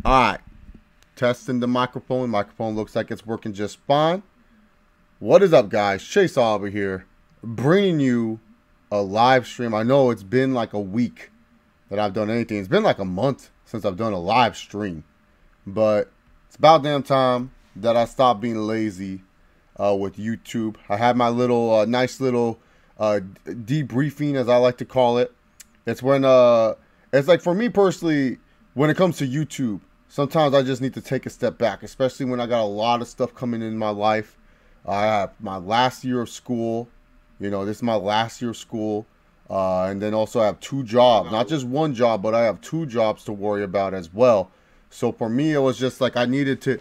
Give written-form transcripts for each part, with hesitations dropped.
Alright, testing the microphone. Microphone looks like it's working just fine. What is up, guys? Chase over here, bringing you a live stream. I know it's been like a week that I've done anything. It's been like a month since I've done a live stream. But it's about damn time that I stopped being lazy with YouTube. I had my little, nice little debriefing, as I like to call it. It's when, it's like for me personally, when it comes to YouTube, sometimes I just need to take a step back, especially when I got a lot of stuff coming in my life. I have my last year of school. You know, this is my last year of school. And then also I have 2 jobs. Not just 1 job, but I have 2 jobs to worry about as well. So for me, it was just like I needed to,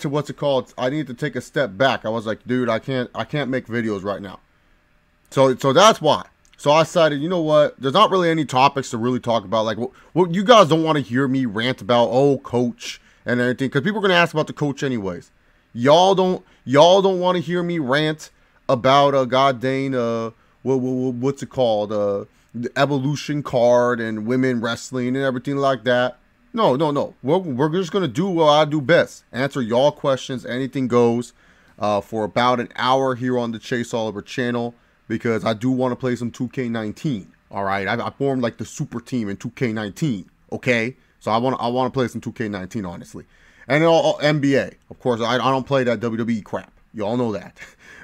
what's it called? I needed to take a step back. I was like, dude, I can't make videos right now. So that's why. So I decided, you know what? There's not really any topics to really talk about. Like, what you guys don't want to hear me rant about, oh, coach and everything, because people are gonna ask about the coach anyways. Y'all don't want to hear me rant about a goddamn what's it called? The evolution card and women wrestling and everything like that. No. We're just gonna do what I do best. Answer y'all questions. Anything goes. For about an hour here on the Chase Oliver channel. Because I do want to play some 2K19. All right, I formed like the super team in 2K19. Okay, so I want to play some 2K19 honestly, and then all NBA. Of course, I don't play that WWE crap. You all know that.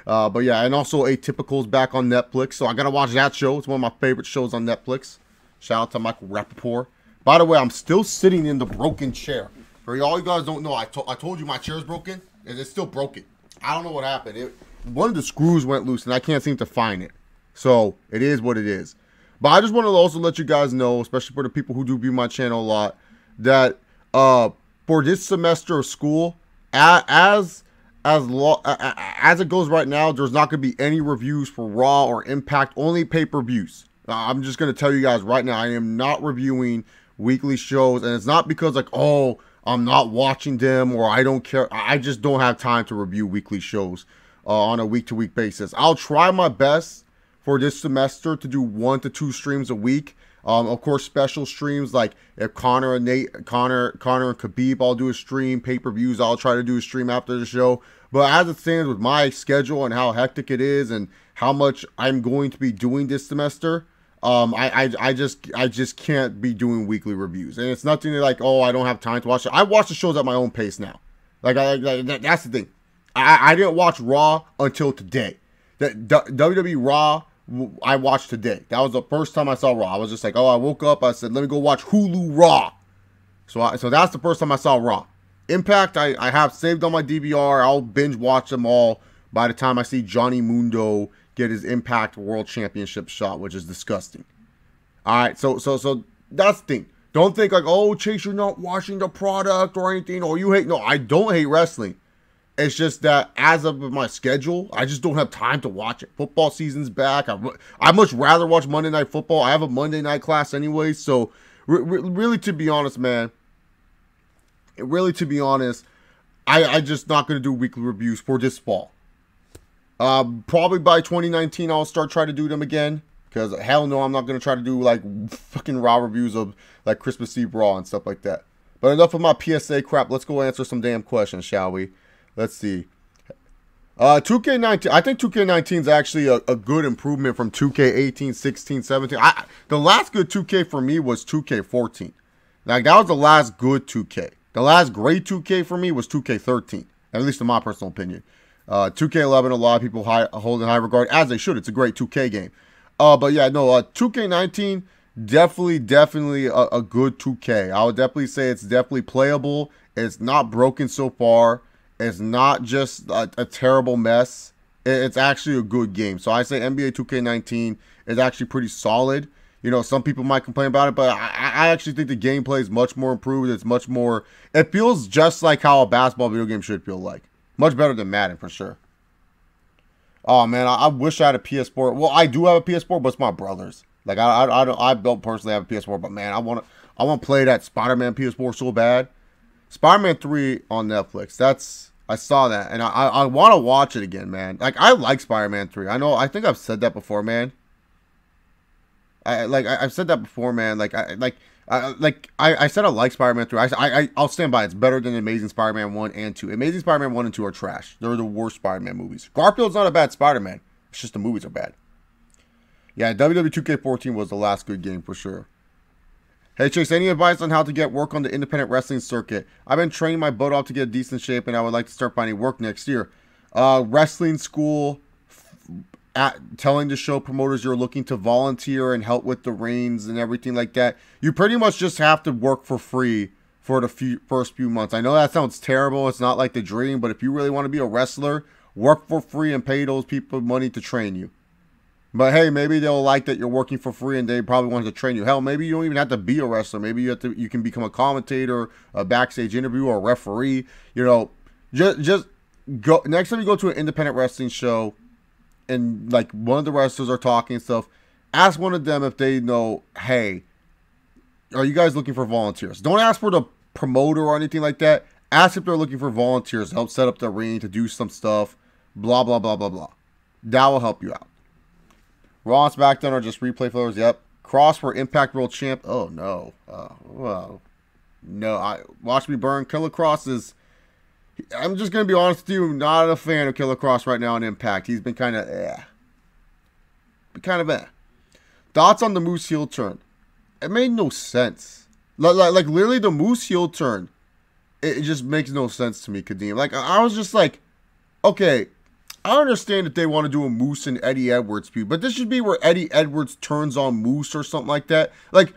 But yeah, and also Atypical's back on Netflix, so I gotta watch that show. It's one of my favorite shows on Netflix. Shout out to Michael Rappaport. By the way, I'm still sitting in the broken chair. For all you guys don't know, I told you my chair's broken, and it's still broken. I don't know what happened. One of the screws went loose and I can't seem to find it. So it is what it is. But I just want to also let you guys know, especially for the people who do view my channel a lot, that for this semester of school, as it goes right now, there's not going to be any reviews for Raw or Impact, only pay-per-views. I'm just going to tell you guys right now, I am not reviewing weekly shows, and it's not because like, oh, I'm not watching them or I don't care. I just don't have time to review weekly shows on a week-to-week basis. I'll try my best for this semester to do 1 to 2 streams a week. Of course, special streams like if Connor and Khabib, I'll do a stream. Pay-per-views, I'll try to do a stream after the show. But as it stands with my schedule and how hectic it is and how much I'm going to be doing this semester, I just can't be doing weekly reviews. And it's nothing like, oh, I don't have time to watch it. I watch the shows at my own pace now. That's the thing. I didn't watch Raw until today. The WWE Raw I watched today. That was the first time I saw Raw. I was just like, oh, I woke up. I said, let me go watch Hulu Raw. So that's the first time I saw Raw. Impact, I have saved on my DVR. I'll binge watch them all by the time I see Johnny Mundo get his Impact World Championship shot, which is disgusting. All right, so that's the thing. Don't think like, oh, Chase, you're not watching the product or anything, or you hate. No, I don't hate wrestling. It's just that as of my schedule, I just don't have time to watch it. Football season's back. I much rather watch Monday Night Football. I have a Monday night class anyway. So really, to be honest, man, I just not going to do weekly reviews for this fall. Probably by 2019, I'll start trying to do them again. Because hell no, I'm not going to try to do like fucking Raw reviews of like Christmas Eve Raw and stuff like that. But enough of my PSA crap. Let's go answer some damn questions, shall we? Let's see. 2K19. I think 2K19 is actually a good improvement from 2K18, 16, 17. The last good 2K for me was 2K14. Like, that was the last good 2K. The last great 2K for me was 2K13. At least in my personal opinion. 2K11, a lot of people hold in high regard, as they should. It's a great 2K game. But yeah, no, 2K19, definitely a good 2K. I would definitely say it's definitely playable. It's not broken so far. It's not just a terrible mess. It's actually a good game. So I say NBA 2K19 is actually pretty solid. You know, some people might complain about it, but I actually think the gameplay is much more improved. It's much more, it feels just like how a basketball video game should feel like. Much better than Madden for sure. Oh man, I wish I had a PS4. Well, I do have a PS4, but it's my brother's. Like I don't personally have a PS4, but man, I want to play that Spider-Man PS4 so bad. Spider-Man 3 on Netflix. I saw that, and I want to watch it again, man. Like, I like Spider-Man 3. I think I've said that before, man. I've said that before, man. Like, I said I like Spider-Man 3. I'll stand by it. It's better than Amazing Spider-Man 1 and 2. Amazing Spider-Man 1 and 2 are trash. They're the worst Spider-Man movies. Garfield's not a bad Spider-Man. It's just the movies are bad. Yeah, WWE 2K14 was the last good game for sure. Hey Chase, any advice on how to get work on the independent wrestling circuit? I've been training my butt off to get a decent shape, and I would like to start finding work next year. Wrestling school, telling the show promoters you're looking to volunteer and help with the reins and everything like that. You pretty much just have to work for free for the first few months. I know that sounds terrible. It's not like the dream, but if you really want to be a wrestler, work for free and pay those people money to train you. But hey, maybe they'll like that you're working for free and they probably want to train you. Hell, maybe you don't even have to be a wrestler. Maybe you can become a commentator, a backstage interviewer, a referee. You know, just go next time you go to an independent wrestling show and like one of the wrestlers are talking and stuff, ask one of them if they know, hey, are you guys looking for volunteers? Don't ask for the promoter or anything like that. Ask if they're looking for volunteers to help set up the ring, to do some stuff, blah, blah, blah, blah, blah. That will help you out. Raw and SmackDown are just replay fillers. Yep. Cross for Impact World Champ. Oh, no. Well, no. Watch me burn. Killer Cross is... I'm just going to be honest with you. Not a fan of Killer Cross right now on Impact. He's been kind of Thoughts on the Moose heel turn? It made no sense. Like literally the Moose heel turn. It just makes no sense to me, Kadeem. Like, I was just like, okay... I understand that they want to do a Moose and Eddie Edwards feud, but this should be where Eddie Edwards turns on Moose or something like that. Like,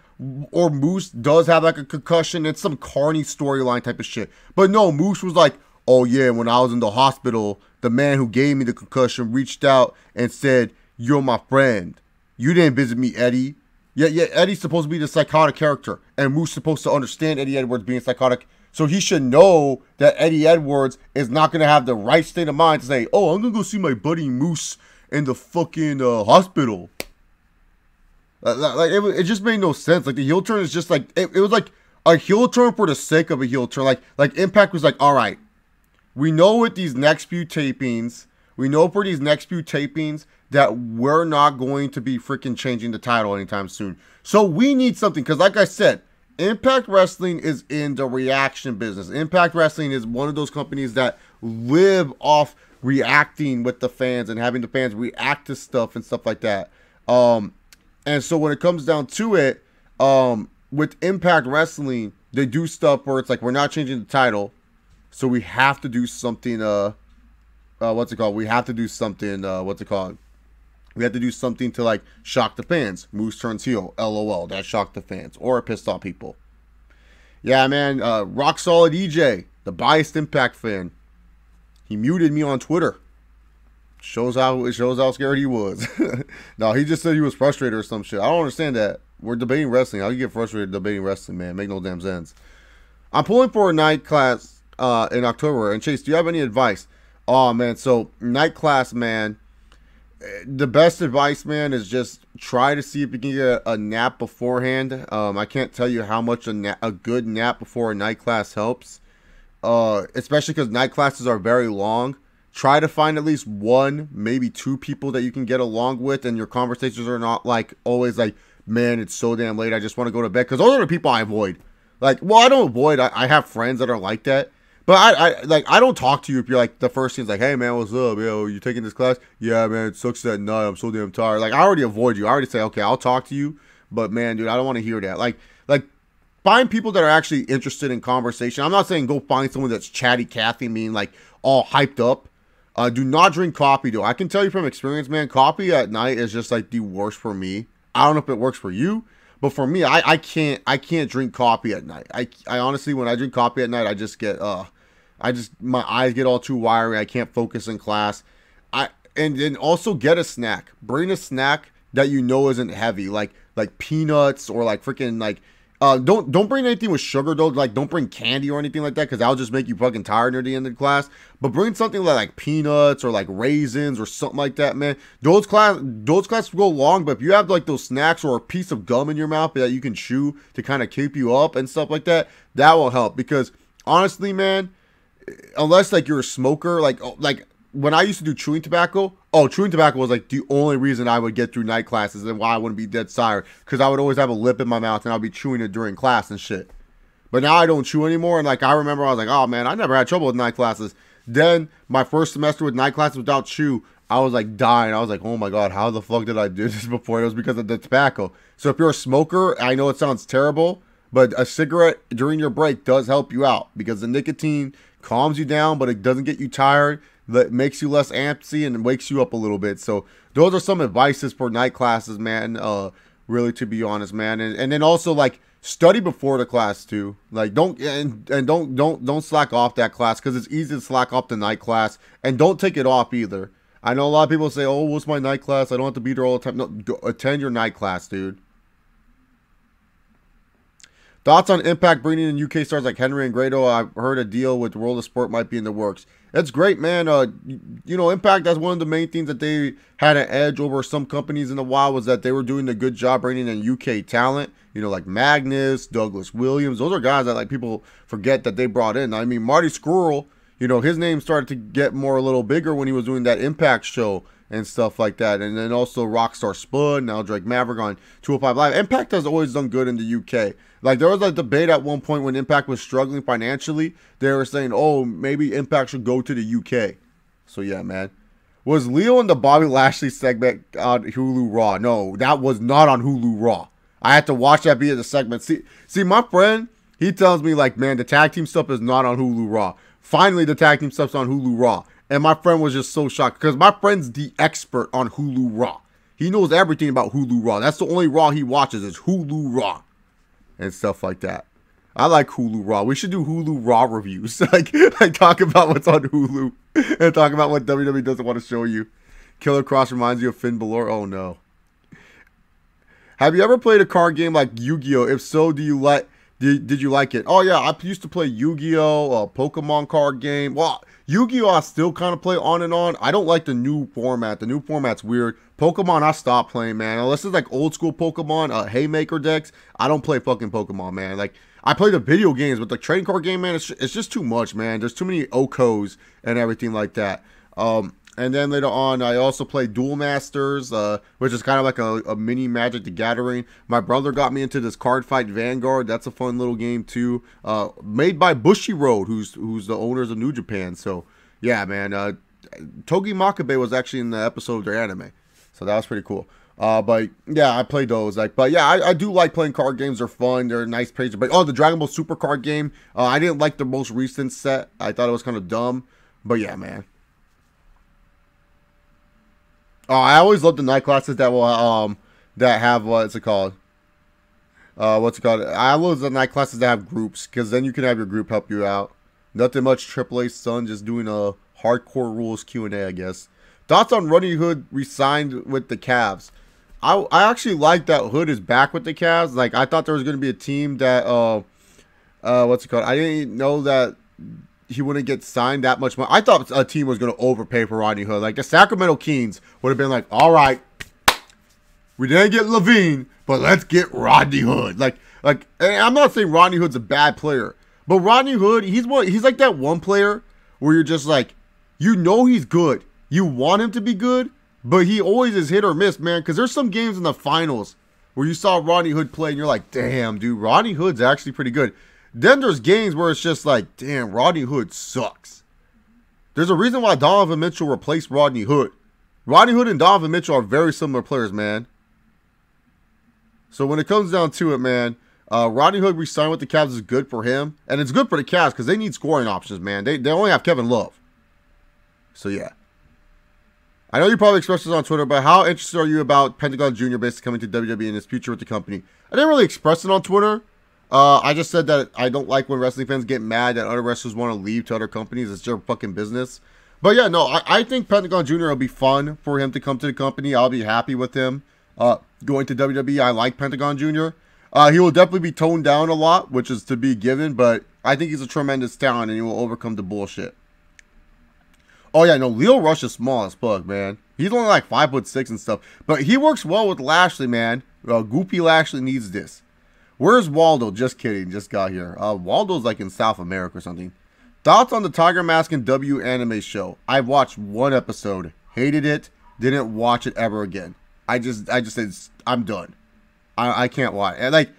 or Moose does have like a concussion. It's some carny storyline type of shit. But no, Moose was like, oh yeah, when I was in the hospital, the man who gave me the concussion reached out and said, you're my friend. You didn't visit me, Eddie. Yeah, Eddie's supposed to be the psychotic character, and Moose supposed to understand Eddie Edwards being psychotic. So he should know that Eddie Edwards is not going to have the right state of mind to say, oh, I'm going to go see my buddy Moose in the fucking hospital. Like it just made no sense. Like the heel turn is just like, it was like a heel turn for the sake of a heel turn. Like Impact was like, all right, we know with these next few tapings, that we're not going to be freaking changing the title anytime soon. So we need something. Because like I said, Impact Wrestling is in the reaction business. Impact Wrestling is one of those companies that live off reacting with the fans and having the fans react to stuff and stuff like that. And so when it comes down to it, with Impact Wrestling, they do stuff where it's like, we're not changing the title, so we have to do something, we have to do something, we have to do something to, like, shock the fans. Moose turns heel. LOL. That shocked the fans. Or it pissed off people. Yeah, man. Rock Solid EJ, the biased Impact fan. He muted me on Twitter. Shows how scared he was. No, he just said he was frustrated or some shit. I don't understand that. We're debating wrestling. How do you get frustrated debating wrestling, man? Make no damn sense. I'm pulling for a night class in October. And Chase, do you have any advice? Oh, man. So, night class, man. The best advice, man, is just try to see if you can get a nap beforehand. I can't tell you how much a good nap before a night class helps, especially because night classes are very long. Try to find at least one, maybe two people that you can get along with, and your conversations are not like always like, man, it's so damn late, I just want to go to bed. Because those are the people I avoid. Like, well, I don't avoid. I have friends that are like that. But I don't talk to you if you're like, the first thing's like, hey man, what's up? Yo, you taking this class? Yeah, man, it sucks at night. I'm so damn tired. Like, I already avoid you. I already say, okay, I'll talk to you. But man, dude, I don't want to hear that. Like find people that are actually interested in conversation. I'm not saying go find someone that's chatty Cathy, mean like all hyped up. Do not drink coffee though. I can tell you from experience, man, coffee at night is just like the worst for me. I don't know if it works for you, but for me, I can't drink coffee at night. I honestly, when I drink coffee at night, I just get my eyes get all too wiry. I can't focus in class. And then also get a snack. Bring a snack that you know isn't heavy, like peanuts or like freaking like. Don't bring anything with sugar though. Like don't bring candy or anything like that because that'll just make you fucking tired near the end of the class. But bring something like peanuts or like raisins or something like that, man. Those classes go long, but if you have like those snacks or a piece of gum in your mouth that you can chew to kind of keep you up and stuff like that, that will help. Because honestly, man, unless like you're a smoker, like when I used to do chewing tobacco, chewing tobacco was like the only reason I would get through night classes and why I wouldn't be dead tired, because I would always have a lip in my mouth and I'd be chewing it during class and shit. But now I don't chew anymore, and like I remember I was like, oh man, I never had trouble with night classes. Then my first semester with night classes without chew, I was like dying. I was like, oh my god, how the fuck did I do this before? It was because of the tobacco. So if you're a smoker, I know it sounds terrible, but a cigarette during your break does help you out because the nicotine calms you down, but it doesn't get you tired. That makes you less antsy and wakes you up a little bit. So those are some advices for night classes, man. Really, to be honest, man. And then also like study before the class too. Like don't slack off that class, because it's easy to slack off the night class, and don't take it off either. I know a lot of people say, oh, what's my night class? I don't have to be there all the time. No, attend your night class, dude. Thoughts on Impact bringing in UK stars like Henry and Grado? I've heard a deal with World of Sport might be in the works. It's great, man. You know, Impact, that's one of the main things that they had an edge over some companies in a while, was that they were doing a good job bringing in UK talent. You know, like Magnus, Douglas Williams. Those are guys that like people forget that they brought in. I mean, Marty Scurll, you know, his name started to get a little bigger when he was doing that Impact show and stuff like that. And then also Rockstar Spud, now Drake Maverick on 205 Live. Impact has always done good in the UK. Like, there was a debate at one point when Impact was struggling financially. They were saying, oh, maybe Impact should go to the UK. So, yeah, man. Was Leo in the Bobby Lashley segment on Hulu Raw? No, that was not on Hulu Raw. I had to watch that via the segment. See, my friend, he tells me, like, man, the tag team stuff is not on Hulu Raw. Finally, the tag team stuff's on Hulu Raw. And my friend was just so shocked, because my friend's the expert on Hulu Raw. He knows everything about Hulu Raw. That's the only Raw he watches is Hulu Raw and stuff like that. I like Hulu Raw. We should do Hulu Raw reviews. like talk about what's on Hulu and talk about what WWE doesn't want to show you. Killer Cross reminds you of Finn Balor. Oh, no. Have you ever played a card game like Yu-Gi-Oh? If so, did you like it? Oh, yeah. I used to play Yu-Gi-Oh, a Pokemon card game. Well, Yu-Gi-Oh! I still kind of play on and on. I don't like the new format. The new format's weird. Pokemon, I stopped playing, man. Unless it's like old school Pokemon, Haymaker decks, I don't play fucking Pokemon, man. Like, I play the video games, but the trading card game, man, it's just too much, man. There's too many Okos and everything like that. And then later on, I also played Duel Masters, which is kind of like a mini Magic the Gathering. My brother got me into this Card Fight Vanguard. That's a fun little game too. Made by Bushiroad, who's the owners of New Japan. So yeah, man. Togi Makabe was actually in the episode of their anime, so that was pretty cool. But yeah, I played those. But yeah, I do like playing card games. They're fun. They're nice pages. But the Dragon Ball Super card game. I didn't like the most recent set. I thought it was kind of dumb. But yeah, man. I always love the night classes that will that have what's it called? I love the night classes that have groups, because then you can have your group help you out. Nothing much. AAA Sun just doing a hardcore rules Q&A, I guess. Thoughts on Rodney Hood re-signed with the Cavs? I actually like that Hood is back with the Cavs. Like, I thought there was going to be a team that what's it called? I didn't know that he wouldn't get signed that much money. I thought a team was going to overpay for Rodney Hood. Like, the Sacramento Kings would have been like, all right, we didn't get Levine, but let's get Rodney Hood. Like, and I'm not saying Rodney Hood's a bad player, but Rodney Hood, he's like that one player where you're just like, you know he's good. You want him to be good, but he always is hit or miss, man. Because there's some games in the finals where you saw Rodney Hood play and you're like, damn, dude, Rodney Hood's actually pretty good. Then there's games where it's just like, damn, Rodney Hood sucks. There's a reason why Donovan Mitchell replaced Rodney Hood. Rodney Hood and Donovan Mitchell are very similar players, man. So when it comes down to it, man, Rodney Hood re-signed with the Cavs is good for him. And it's good for the Cavs because they need scoring options, man. They only have Kevin Love. So, yeah. I know you probably expressed this on Twitter, but how interested are you about Pentagon Jr. basically coming to WWE and his future with the company? I didn't really express it on Twitter. I just said that I don't like when wrestling fans get mad that other wrestlers want to leave to other companies. It's their fucking business. But yeah, no, I think Pentagon Jr. will be fun for him to come to the company. I'll be happy with him going to WWE. I like Pentagon Jr. He will definitely be toned down a lot, which is to be given, but I think he's a tremendous talent and he will overcome the bullshit. Oh yeah, no, Leo Rush is small as fuck, man. He's only like 5'6" and stuff, but he works well with Lashley, man. Goopy Lashley needs this. Where's Waldo? Just kidding, just got here. Waldo's like in South America or something. Thoughts on the Tiger Mask and W anime show? I've watched one episode, hated it, didn't watch it ever again. I just said I'm done. I can't watch. And like,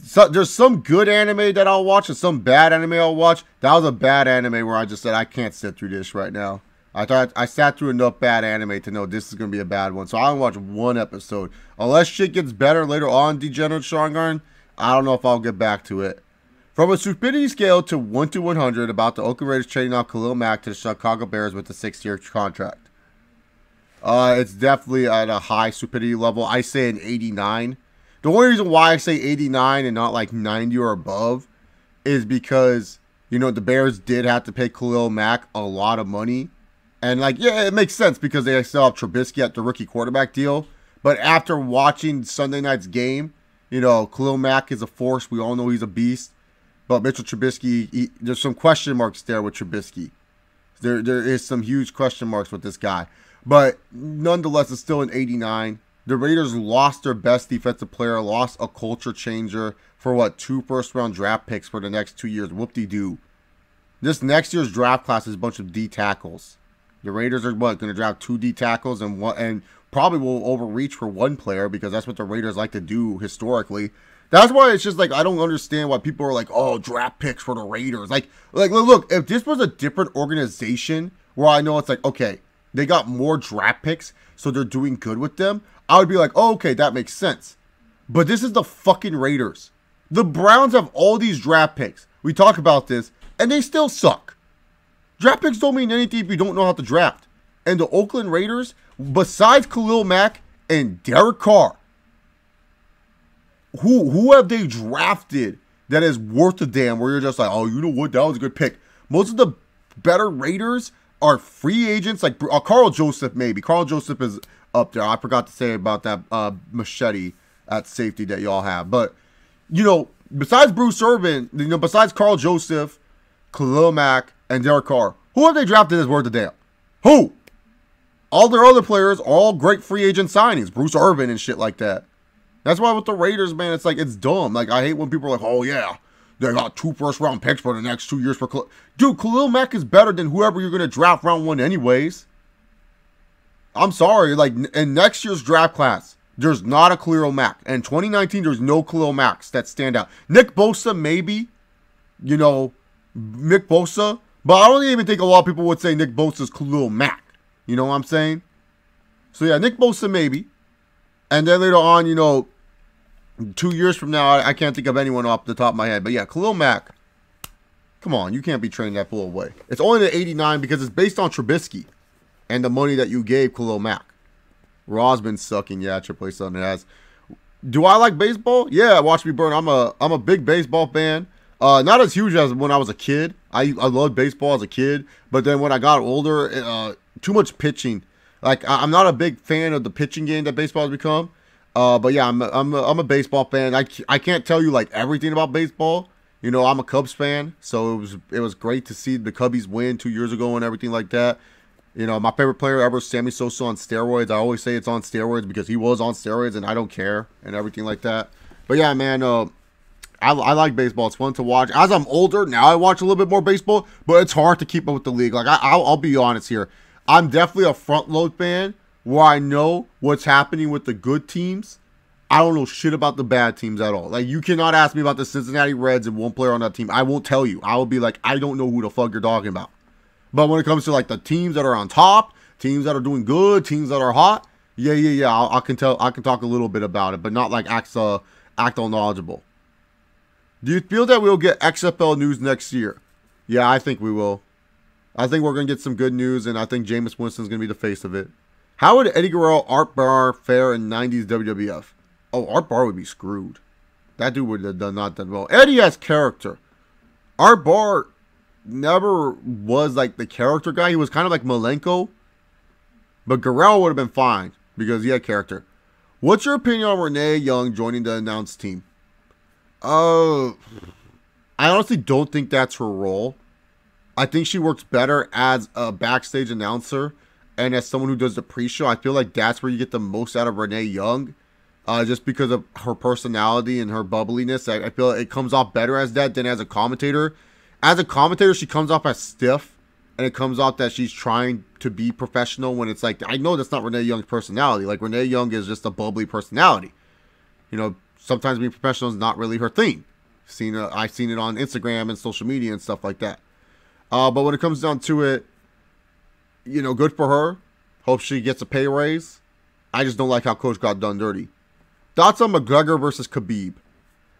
so there's some good anime that I'll watch and some bad anime I'll watch. That was a bad anime where I just said I can't sit through this right now. I thought I sat through enough bad anime to know this is gonna be a bad one. So I'll watch one episode. Unless shit gets better later on, Degenerate Sharingan, I don't know if I'll get back to it. From a stupidity scale to 1 to 100 about the Oakland Raiders trading off Khalil Mack to the Chicago Bears with a 6-year contract. It's definitely at a high stupidity level. I say an 89. The only reason why I say 89 and not like 90 or above is because, you know, the Bears did have to pay Khalil Mack a lot of money. And like, yeah, it makes sense because they still have Trubisky at the rookie quarterback deal. But after watching Sunday night's game, you know, Khalil Mack is a force. We all know he's a beast. But Mitchell Trubisky, there's some question marks there with Trubisky. There is some huge question marks with this guy. But nonetheless, it's still an 89. The Raiders lost their best defensive player, lost a culture changer for what, 2 first-round draft picks for the next 2 years. Whoop-de-doo. This next year's draft class is a bunch of D tackles. The Raiders are what, going to draft 2 D tackles and probably will overreach for 1 player because that's what the Raiders like to do historically. That's why it's just like, I don't understand why people are like, oh, draft picks for the Raiders. Like look, if this was a different organization where I know it's like, okay, they got more draft picks, so they're doing good with them, I would be like, oh, okay, that makes sense. But this is the fucking Raiders. The Browns have all these draft picks. We talk about this, and they still suck. Draft picks don't mean anything if you don't know how to draft. And the Oakland Raiders, besides Khalil Mack and Derek Carr, who have they drafted that is worth a damn where you're just like, oh, you know what, that was a good pick. Most of the better Raiders are free agents, like Carl Joseph maybe. Carl Joseph is up there. I forgot to say about that machete at safety that y'all have. But, you know, besides Bruce Irvin, you know, besides Carl Joseph, Khalil Mack, and Derek Carr, who have they drafted that's worth a damn? Who? All their other players are all great free agent signings. Bruce Irvin and shit like that. That's why with the Raiders, man, it's like, it's dumb. Like, I hate when people are like, oh, yeah, they got 2 first-round picks for the next 2 years for Khalil. Dude, Khalil Mack is better than whoever you're going to draft round 1 anyways. I'm sorry. Like, in next year's draft class, there's not a Khalil Mack. In 2019, there's no Khalil Macks that stand out. Nick Bosa, maybe. You know, Nick Bosa. But I don't even think a lot of people would say Nick Bosa's Khalil Mack. You know what I'm saying? So, yeah, Nick Bosa, maybe. And then later on, you know, 2 years from now, I can't think of anyone off the top of my head. But yeah, Khalil Mack, come on, you can't be trading that fool away. It's only the 89 because it's based on Trubisky and the money that you gave Khalil Mack. Raw's been sucking. Yeah, Triple A Sun has. Do I like baseball? Yeah, watch me burn. I'm a big baseball fan. Not as huge as when I was a kid. I loved baseball as a kid. But then when I got older, too much pitching. Like, I'm not a big fan of the pitching game that baseball has become. But yeah, I'm a baseball fan. I can't tell you like everything about baseball. You know, I'm a Cubs fan, so it was great to see the Cubbies win 2 years ago and everything like that. You know, my favorite player ever, Sammy Sosa on steroids. I always say it's on steroids because he was on steroids and I don't care and everything like that. But yeah, man, I like baseball. It's fun to watch. As I'm older, now I watch a little bit more baseball, but it's hard to keep up with the league. Like, I'll be honest here. I'm definitely a front load fan where I know what's happening with the good teams. I don't know shit about the bad teams at all. Like, you cannot ask me about the Cincinnati Reds and one player on that team. I won't tell you. I will be like, I don't know who the fuck you're talking about. But when it comes to like the teams that are on top, teams that are doing good, teams that are hot, yeah, I can talk a little bit about it, but not like act all knowledgeable. Do you feel that we'll get XFL news next year? Yeah, I think we will. I think we're gonna get some good news, and I think Jameis Winston's gonna be the face of it. How would Eddie Guerrero, Art Barr fare in 90s WWF? Oh, Art Barr would be screwed. That dude would have not done well. Eddie has character. Art Barr never was like the character guy. He was kind of like Malenko. But Guerrero would have been fine because he had character. What's your opinion on Renee Young joining the announced team? I honestly don't think that's her role. I think she works better as a backstage announcer and as someone who does the pre-show. I feel like that's where you get the most out of Renee Young. Just because of her personality and her bubbliness. I feel like it comes off better as that than as a commentator. as a commentator, she comes off as stiff, and it comes off that she's trying to be professional when it's like, I know that's not Renee Young's personality. Like, Renee Young is just a bubbly personality. You know, sometimes being professional is not really her thing. I've seen it on Instagram and social media and stuff like that. But when it comes down to it, you know, good for her. Hope she gets a pay raise. I just don't like how Coach got done dirty. Thoughts on McGregor versus Khabib?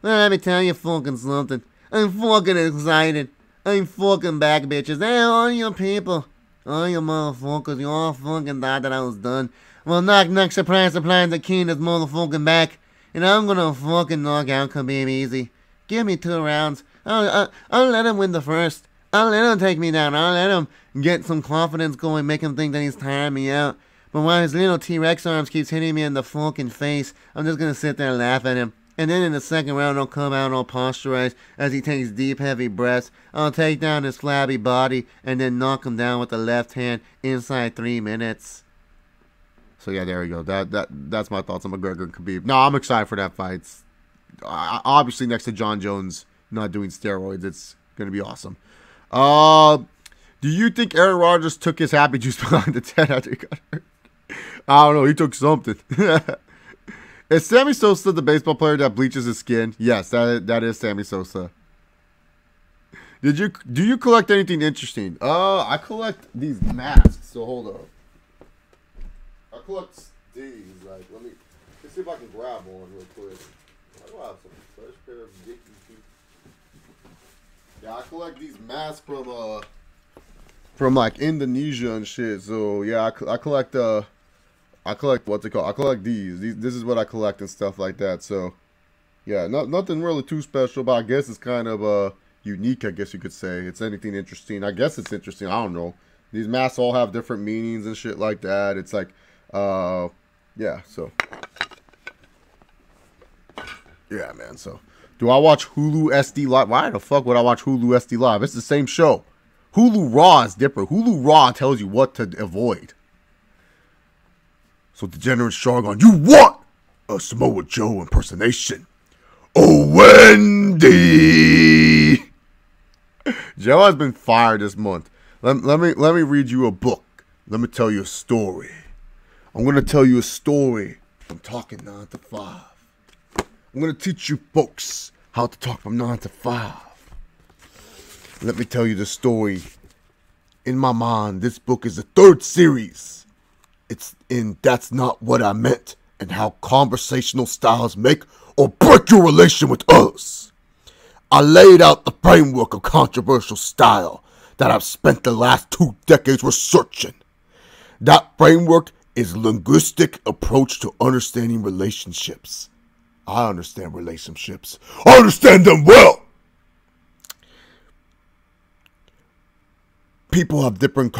Let me tell you fucking something. I'm fucking excited. I'm fucking back, bitches. Hey, all you people. All you motherfuckers. You all fucking thought that I was done. Well, knock, knock, surprise, surprise. The king is motherfucking back. And I'm gonna fucking knock out Khabib easy. Give me 2 rounds. I'll let him win the first. I'll let him take me down. I'll let him get some confidence going, make him think that he's tiring me out. But while his little T-Rex arms keeps hitting me in the fucking face, I'm just gonna sit there and laugh at him. And then in the second round, I'll come out all posturized as he takes deep, heavy breaths. I'll take down his flabby body and then knock him down with the left hand inside 3 minutes. So yeah, there we go. That's my thoughts on McGregor and Khabib. No, I'm excited for that fight. Obviously, next to John Jones not doing steroids, it's gonna be awesome. Do you think Aaron Rodgers took his happy juice behind the 10 after he got hurt? I don't know. He took something. Is Sammy Sosa the baseball player that bleaches his skin? Yes, that is Sammy Sosa. Do you collect anything interesting? I collect these masks. So hold up. I collect these. Like, let's see if I can grab one real quick. I do have some fresh pair of Dickies. Yeah, I collect these masks from like Indonesia and shit. So yeah, I collect what's it called? I collect these. This is what I collect and stuff like that. So yeah, nothing really too special, but I guess it's kind of unique. I guess you could say it's anything interesting. I guess it's interesting. I don't know. These masks all have different meanings and shit like that. It's like yeah. So yeah, man. So. Do I watch Hulu SD Live? Why the fuck would I watch Hulu SD Live? It's the same show. Hulu Raw is different. Hulu Raw tells you what to avoid. So Degenerate Shargon, you want a Samoa Joe impersonation? Oh, Wendy! Joe has been fired this month. Let me read you a book. Let me tell you a story. I'm going to tell you a story from talking 9 to 5. I'm going to teach you folks how to talk from 9 to 5. Let me tell you the story. In my mind, this book is the 3rd series. It's in That's Not What I Meant and how conversational styles make or break your relation with others. I laid out the framework of controversial style that I've spent the last 2 decades researching. That framework is linguistic approach to understanding relationships. I understand relationships. I understand them well. People have different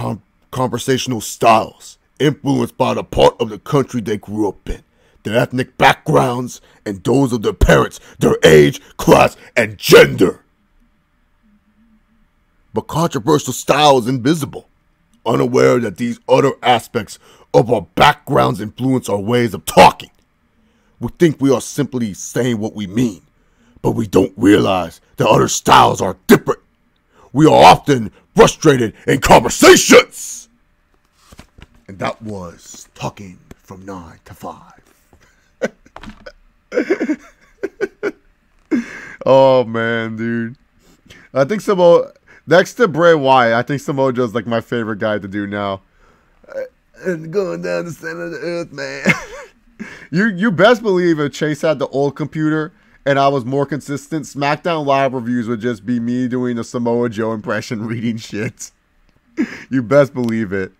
conversational styles, influenced by the part of the country they grew up in, their ethnic backgrounds, and those of their parents, their age, class, and gender. But controversial style is invisible, unaware that these other aspects of our backgrounds influence our ways of talking. We think we are simply saying what we mean, but we don't realize that other styles are different. We are often frustrated in conversations. And that was talking from 9 to 5. Oh, man, dude. I think next to Bray Wyatt, I think Samoa Joe's like my favorite guy to do now. And going down the center of the earth, man. You best believe if Chase had the old computer and I was more consistent, SmackDown Live reviews would just be me doing a Samoa Joe impression reading shit. You best believe it.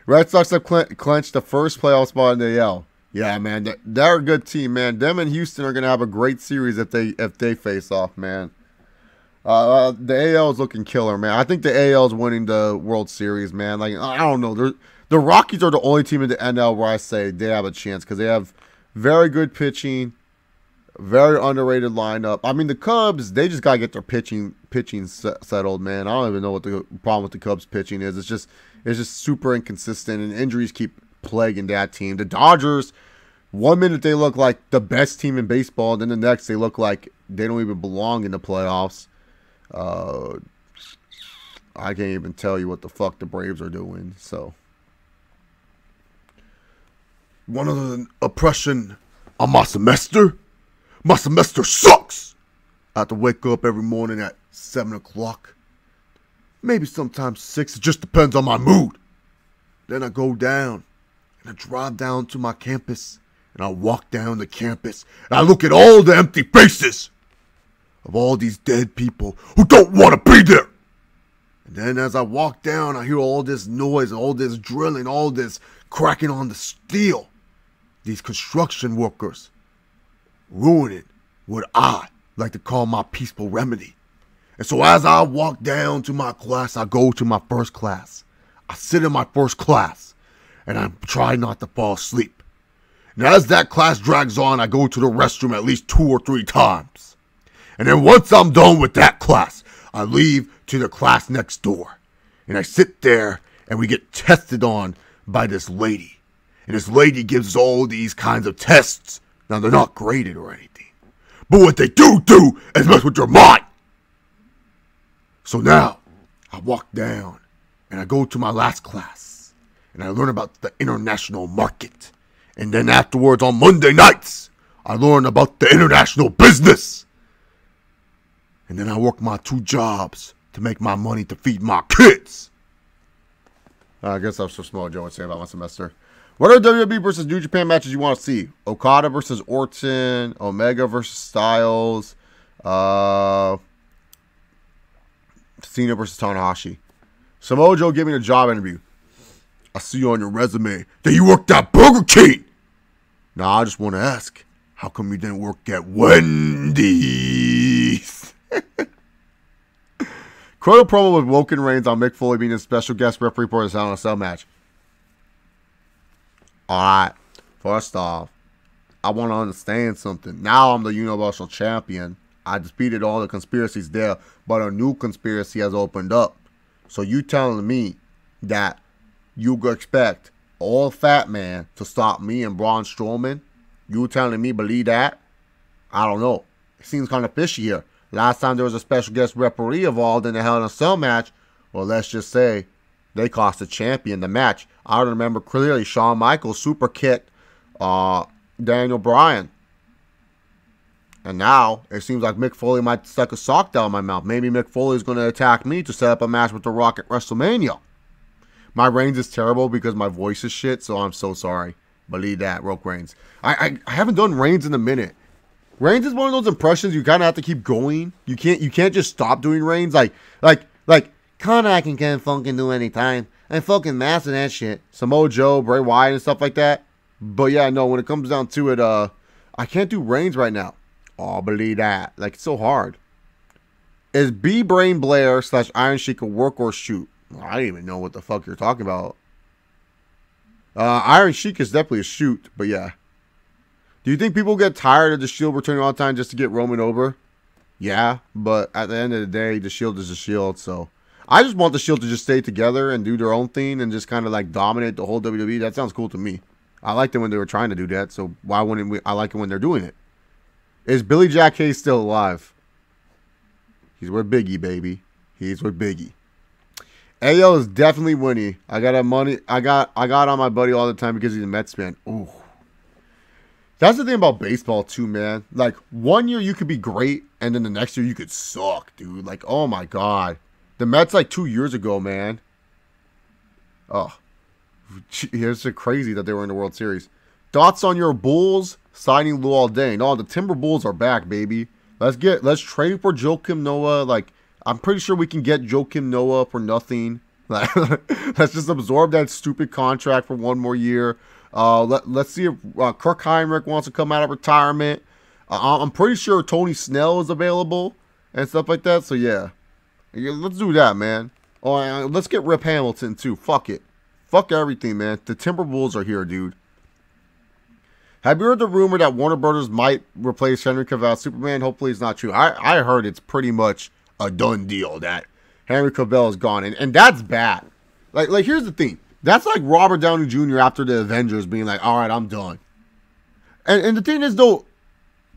Red Sox have clinched the first playoff spot in the AL. Yeah, man, they're a good team, man. Them and Houston are gonna have a great series if they face off, man. The AL is looking killer, man. I think the AL is winning the World Series, man. Like, I don't know. The Rockies are the only team in the NL where I say they have a chance because they have very good pitching, very underrated lineup. I mean, the Cubs, they just got to get their pitching settled, man. I don't even know what the problem with the Cubs pitching is. It's just super inconsistent, and injuries keep plaguing that team. The Dodgers, 1 minute they look like the best team in baseball, then the next they look like they don't even belong in the playoffs. I can't even tell you what the fuck the Braves are doing. So, one of the oppression on my semester. My semester sucks. I have to wake up every morning at 7 o'clock. Maybe sometimes 6. It just depends on my mood. Then I go down and I drive down to my campus. And I walk down the campus and I look at all the empty faces of all these dead people who don't want to be there. And then as I walk down, I hear all this noise, all this drilling, all this cracking on the steel. These construction workers ruining what I like to call my peaceful remedy. And so as I walk down to my class, I go to my first class. I sit in my first class and I try not to fall asleep. And as that class drags on, I go to the restroom at least 2 or 3 times. And then once I'm done with that class, I leave to the class next door. And I sit there and we get tested on by this lady. And this lady gives all these kinds of tests. Now, they're not graded or anything. But what they do is mess with your mind. So now, I walk down and I go to my last class. And I learn about the international market. And then afterwards, on Monday nights, I learn about the international business. And then I work my 2 jobs to make my money to feed my kids. I guess that's what Samoa Joe would say about my semester. What are WWE versus New Japan matches you want to see? Okada versus Orton, Omega versus Styles, Cena versus Tanahashi. Samoa Joe giving a job interview. I see you on your resume that you worked at Burger King. Now, I just want to ask, how come you didn't work at Wendy's? Quote a promo with Woken Reigns on Mick Foley being a special guest referee for his Hell in a Cell match. Alright, first off, I want to understand something. Now I'm the Universal Champion. I defeated all the conspiracies there, but a new conspiracy has opened up. So you telling me that you expect all fat man to stop me and Braun Strowman? You telling me believe that? I don't know. It seems kind of fishy here. Last time there was a special guest referee involved in the Hell in a Cell match, well, let's just say they cost the champion the match. I remember clearly Shawn Michaels super kicked Daniel Bryan. And now it seems like Mick Foley might stuck a sock down my mouth. Maybe Mick Foley is going to attack me to set up a match with The Rock at WrestleMania. My range is terrible because my voice is shit, so I'm so sorry. Believe that, Roke Reigns. I haven't done Reigns in a minute. Reigns is one of those impressions you kind of have to keep going. You can't just stop doing Reigns. Like Konak can Ken fucking do anytime. I'm fucking mastering that shit. Samoa Joe, Bray Wyatt, and stuff like that. But yeah, no, when it comes down to it, I can't do Reigns right now. Oh, believe that. Like, it's so hard. Is B Brain Blair / Iron Sheik a work or shoot? Well, I don't even know what the fuck you're talking about. Iron Sheik is definitely a shoot, but yeah. Do you think people get tired of the Shield returning all the time just to get Roman over? Yeah, but at the end of the day, the Shield is the Shield, so I just want the Shield to just stay together and do their own thing and just kind of like dominate the whole WWE. That sounds cool to me. I liked it when they were trying to do that, so why wouldn't we? I like it when they're doing it. Is Billy Jack Hayes still alive? He's with Biggie, baby. He's with Biggie. Ayo is definitely winning. I got on my buddy all the time because he's a Mets fan. Ooh. That's the thing about baseball too, man. Like, one year you could be great, and then the next year you could suck, dude. Like, oh my god. The Mets like 2 years ago, man. Oh. It's so crazy that they were in the World Series. Thoughts on your Bulls signing Luol Deng? No, the Timber Bulls are back, baby. Let's trade for Joakim Noah. Like, I'm pretty sure we can get Joakim Noah for nothing. Like, let's just absorb that stupid contract for one more year. Let's see if Kirk Heinrich wants to come out of retirement. I'm pretty sure Tony Snell is available and stuff like that. So yeah, let's do that, man. Oh, let's get Rip Hamilton too. Fuck it. Fuck everything, man. The Timberwolves are here, dude. Have you heard the rumor that Warner Brothers might replace Henry Cavill as Superman? Hopefully it's not true. I heard it's pretty much a done deal that Henry Cavill is gone. And that's bad. Like here's the thing. That's like Robert Downey Jr. after the Avengers being like, all right, I'm done. And the thing is, though,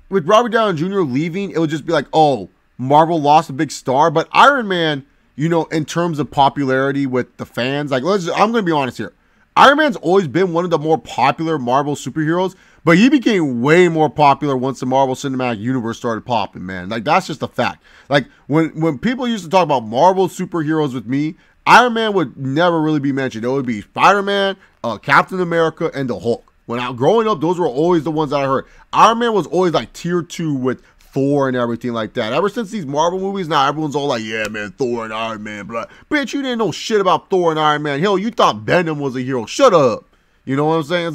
with Robert Downey Jr. leaving, it would just be like, oh, Marvel lost a big star. But Iron Man you know, in terms of popularity with the fans. Like, I'm going to be honest here. Iron Man's always been one of the more popular Marvel superheroes, but he became way more popular once the Marvel Cinematic Universe started popping, man. Like, that's just a fact. Like, when people used to talk about Marvel superheroes with me, Iron Man would never really be mentioned. It would be Spider-Man, Captain America, and the Hulk. When I growing up, those were always the ones that I heard. Iron Man was always like tier 2 with Thor and everything like that. Ever since these Marvel movies, now everyone's all like, yeah, man, Thor and Iron Man, blah. Bitch, you didn't know shit about Thor and Iron Man. Hell, you thought Venom was a hero. Shut up. You know what I'm saying?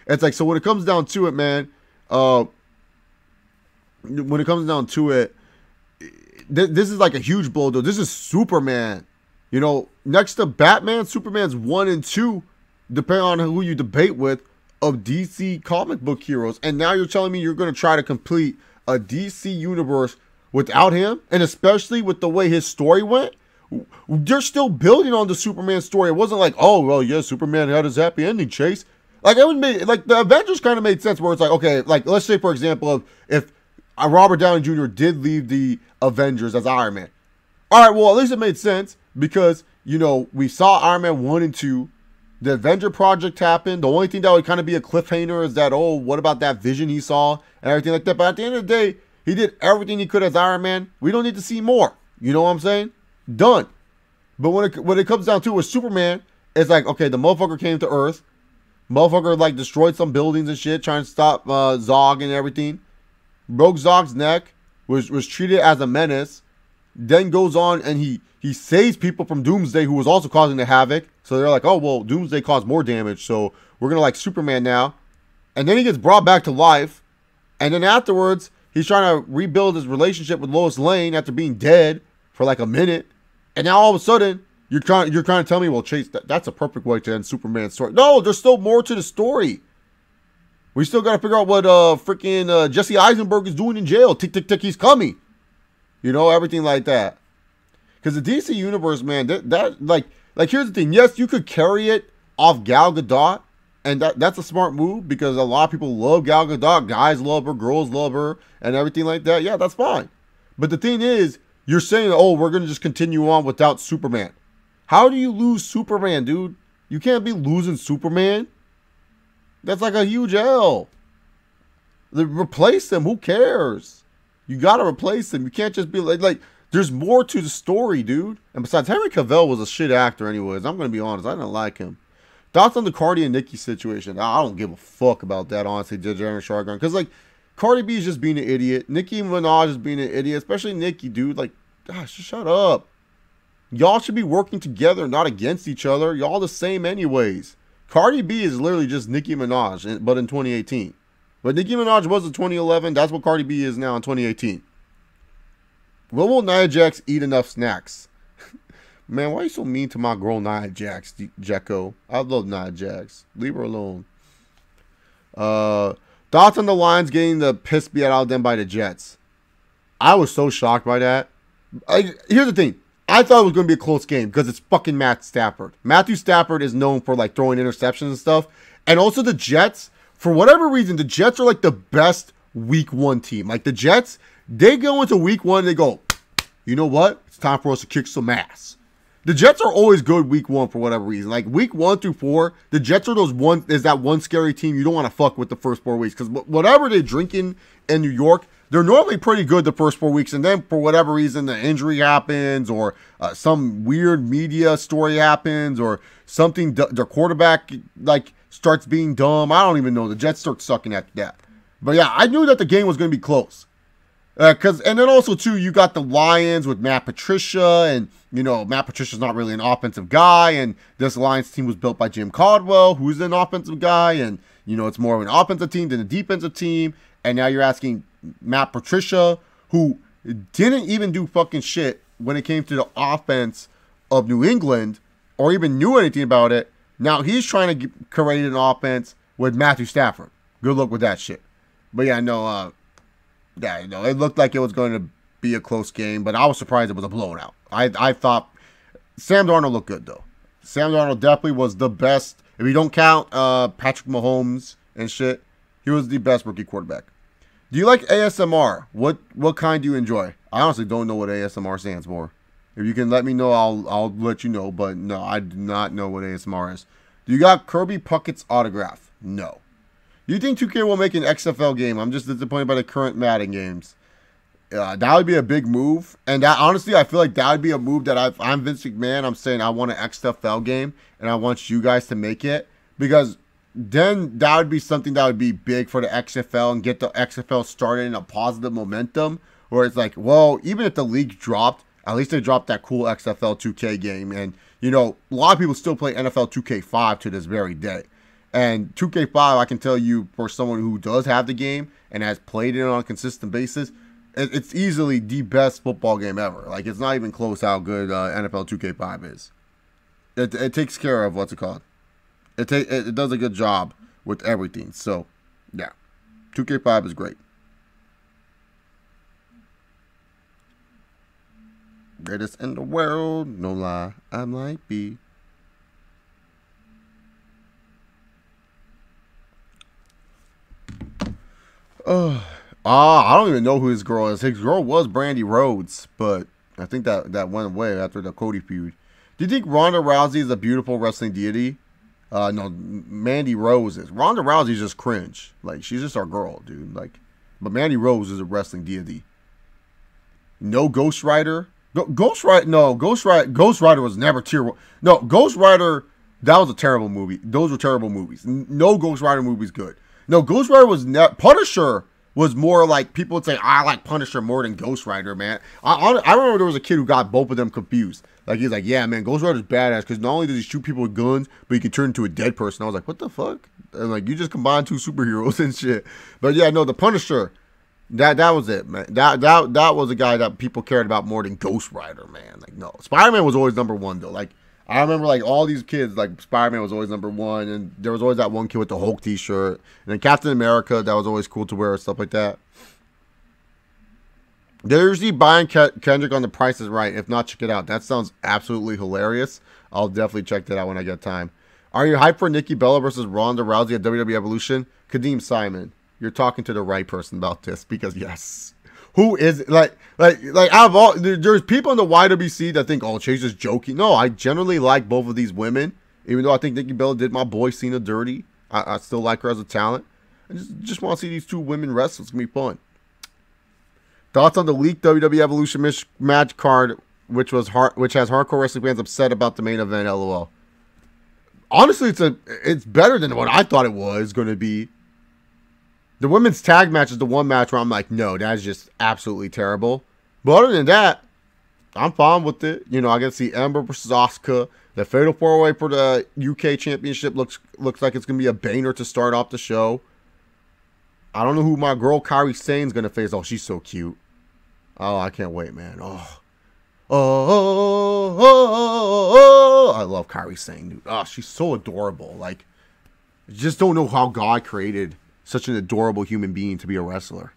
It's like, so when it comes down to it, man, this is like a huge blow, though. This is Superman. You know, next to Batman, Superman's 1 and 2, depending on who you debate with, of DC comic book heroes. And now you're telling me you're going to try to complete a DC universe without him, and especially with the way his story went. They're still building on the Superman story. It wasn't like, oh, well, yeah, Superman had his happy ending, Chase. Like, it would make, like, the Avengers kind of made sense, where it's like, okay, like, let's say, for example, if Robert Downey Jr. did leave the Avengers as Iron Man. All right, well, at least it made sense, because, you know, we saw Iron Man 1 and 2. The Avenger project happened. The only thing that would kind of be a cliffhanger is that, oh, what about that vision he saw and everything like that. But at the end of the day, he did everything he could as Iron Man. We don't need to see more. You know what I'm saying? Done. But when it comes down to it with Superman, it's like, okay, the motherfucker came to Earth. Motherfucker, like, destroyed some buildings and shit, trying to stop Zog and everything. Broke Zog's neck, was treated as a menace. Then goes on and he saves people from Doomsday, who was also causing the havoc. So they're like, oh, well, Doomsday caused more damage, so we're going to like Superman now. And then he gets brought back to life. And then afterwards, he's trying to rebuild his relationship with Lois Lane after being dead for like a minute. And now all of a sudden, you're trying to tell me, well, Chase, that's a perfect way to end Superman's story. No, there's still more to the story. We still got to figure out what freaking Jesse Eisenberg is doing in jail. Tick, tick, tick, he's coming. You know, everything like that. Because the DC Universe, man, like here's the thing. Yes, you could carry it off Gal Gadot, and that's a smart move, because a lot of people love Gal Gadot. Guys love her, girls love her, and everything like that. Yeah, that's fine. But the thing is, you're saying, oh, we're going to just continue on without Superman. How do you lose Superman, dude? You can't be losing Superman. That's like a huge L. Replace him. Who cares? You got to replace him. You can't just be like, there's more to the story, dude. And besides, Henry Cavill was a shit actor anyways. I'm going to be honest. I didn't like him. Thoughts on the Cardi and Nicki situation? I don't give a fuck about that, honestly, General Shargon. Because, like, Cardi B is just being an idiot. Nicki Minaj is being an idiot. Especially Nicki, dude. Like, gosh, just shut up. Y'all should be working together, not against each other. Y'all the same anyways. Cardi B is literally just Nicki Minaj, but in 2018. But Nicki Minaj was in 2011. That's what Cardi B is now in 2018. When will Nia Jax eat enough snacks? Man, why are you so mean to my girl Nia Jax, Jekko? I love Nia Jax. Leave her alone. Thoughts on the Lions getting the piss beat out of them by the Jets? I was so shocked by that. Here's the thing. I thought it was going to be a close game because it's fucking Matt Stafford. Matthew Stafford is known for, like, throwing interceptions and stuff. And also the Jets, for whatever reason, the Jets are, like, the best week 1 team. Like, the Jets, they go into week 1, they go, you know what? It's time for us to kick some ass. The Jets are always good week 1 for whatever reason. Like, week 1 through 4, the Jets are that one scary team you don't want to fuck with the first 4 weeks. Because whatever they're drinking in New York, they're normally pretty good the first 4 weeks. And then for whatever reason, the injury happens, or some weird media story happens, or something, their quarterback, like, starts being dumb. I don't even know. The Jets start sucking after that. But yeah, I knew that the game was going to be close. And then also, too, you got the Lions with Matt Patricia, and, you know, Matt Patricia's not really an offensive guy, and this Lions team was built by Jim Caldwell, who's an offensive guy, and, you know, it's more of an offensive team than a defensive team, and now you're asking Matt Patricia, who didn't even do fucking shit when it came to the offense of New England, or even knew anything about it. Now he's trying to create an offense with Matthew Stafford. Good luck with that shit. But yeah, no, it looked like it was going to be a close game, but I was surprised it was a blowout. I thought Sam Darnold looked good, though. Sam Darnold definitely was the best. If you don't count Patrick Mahomes and shit, he was the best rookie quarterback. Do you like ASMR? What kind do you enjoy? I honestly don't know what ASMR stands for. If you can let me know, I'll let you know. But no, I do not know what ASMR is. Do you got Kirby Puckett's autograph? No. Do you think 2K will make an XFL game? I'm just disappointed by the current Madden games. That would be a big move. And that honestly, I feel like that would be a move that I'm Vince McMahon. I'm saying I want an XFL game, and I want you guys to make it. Because then that would be something that would be big for the XFL and get the XFL started in a positive momentum. Where it's like, well, even if the league dropped, at least they dropped that cool XFL 2K game. And, you know, a lot of people still play NFL 2K5 to this very day. And 2K5, I can tell you, for someone who does have the game and has played it on a consistent basis, it's easily the best football game ever. Like, it's not even close how good NFL 2K5 is. It takes care of, what's it called? It does a good job with everything. So, yeah. 2K5 is great. Greatest in the world. No lie, I'm like B. I don't even know who his girl is. His girl was Brandy Rhodes, but I think that went away after the Cody feud. Do you think Ronda Rousey is a beautiful wrestling deity? No, Mandy Rose is. Ronda Rousey's just cringe. Like, she's just our girl, dude. Like, but Mandy Rose is a wrestling deity. No Ghost Rider. Ghost Rider was never tier 1. No, Ghost Rider, that was a terrible movie. Those were terrible movies. No Ghost Rider movie's good. No, Ghost Rider was Punisher was more like, people would say, I like Punisher more than Ghost Rider, man. I remember there was a kid who got both of them confused. Like, he's like, yeah, man, Ghost Rider's badass because not only does he shoot people with guns, but he can turn into a dead person. I was like, what the fuck? And like, you just combined two superheroes and shit. But yeah, no, the Punisher, that was it, man. That was a guy that people cared about more than Ghost Rider, man. Like, no, Spider-Man was always number one though. Like, I remember like all these kids, like Spider-Man was always number one, and there was always that one kid with the Hulk t-shirt, and then Captain America, that was always cool to wear and stuff like that. They're usually buying Kendrick on The Price is Right. If not, check it out. That sounds absolutely hilarious. I'll definitely check that out when I get time. Are you hyped for Nikki Bella versus Ronda Rousey at WWE Evolution? Kadeem Simon, you're talking to the right person about this, because yes. Who is like out of all, there's people in the YWC that think, oh, Chase is joking. No, I generally like both of these women, even though I think Nikki Bella did my boy Cena dirty. I still like her as a talent. I just want to see these two women wrestle. It's gonna be fun. Thoughts on the leaked WWE Evolution match card, which has hardcore wrestling fans upset about the main event? LOL. Honestly, it's better than what I thought it was going to be. The women's tag match is the one match where I'm like, no, that's just absolutely terrible. But other than that, I'm fine with it. You know, I get to see Ember versus Asuka. The Fatal 4-Way for the UK Championship looks like it's going to be a banger to start off the show. I don't know who my girl Kairi Sane's going to face. Oh, she's so cute. Oh, I can't wait, man. I love Kairi Sane, dude. Oh, she's so adorable. Like, I just don't know how God created such an adorable human being to be a wrestler.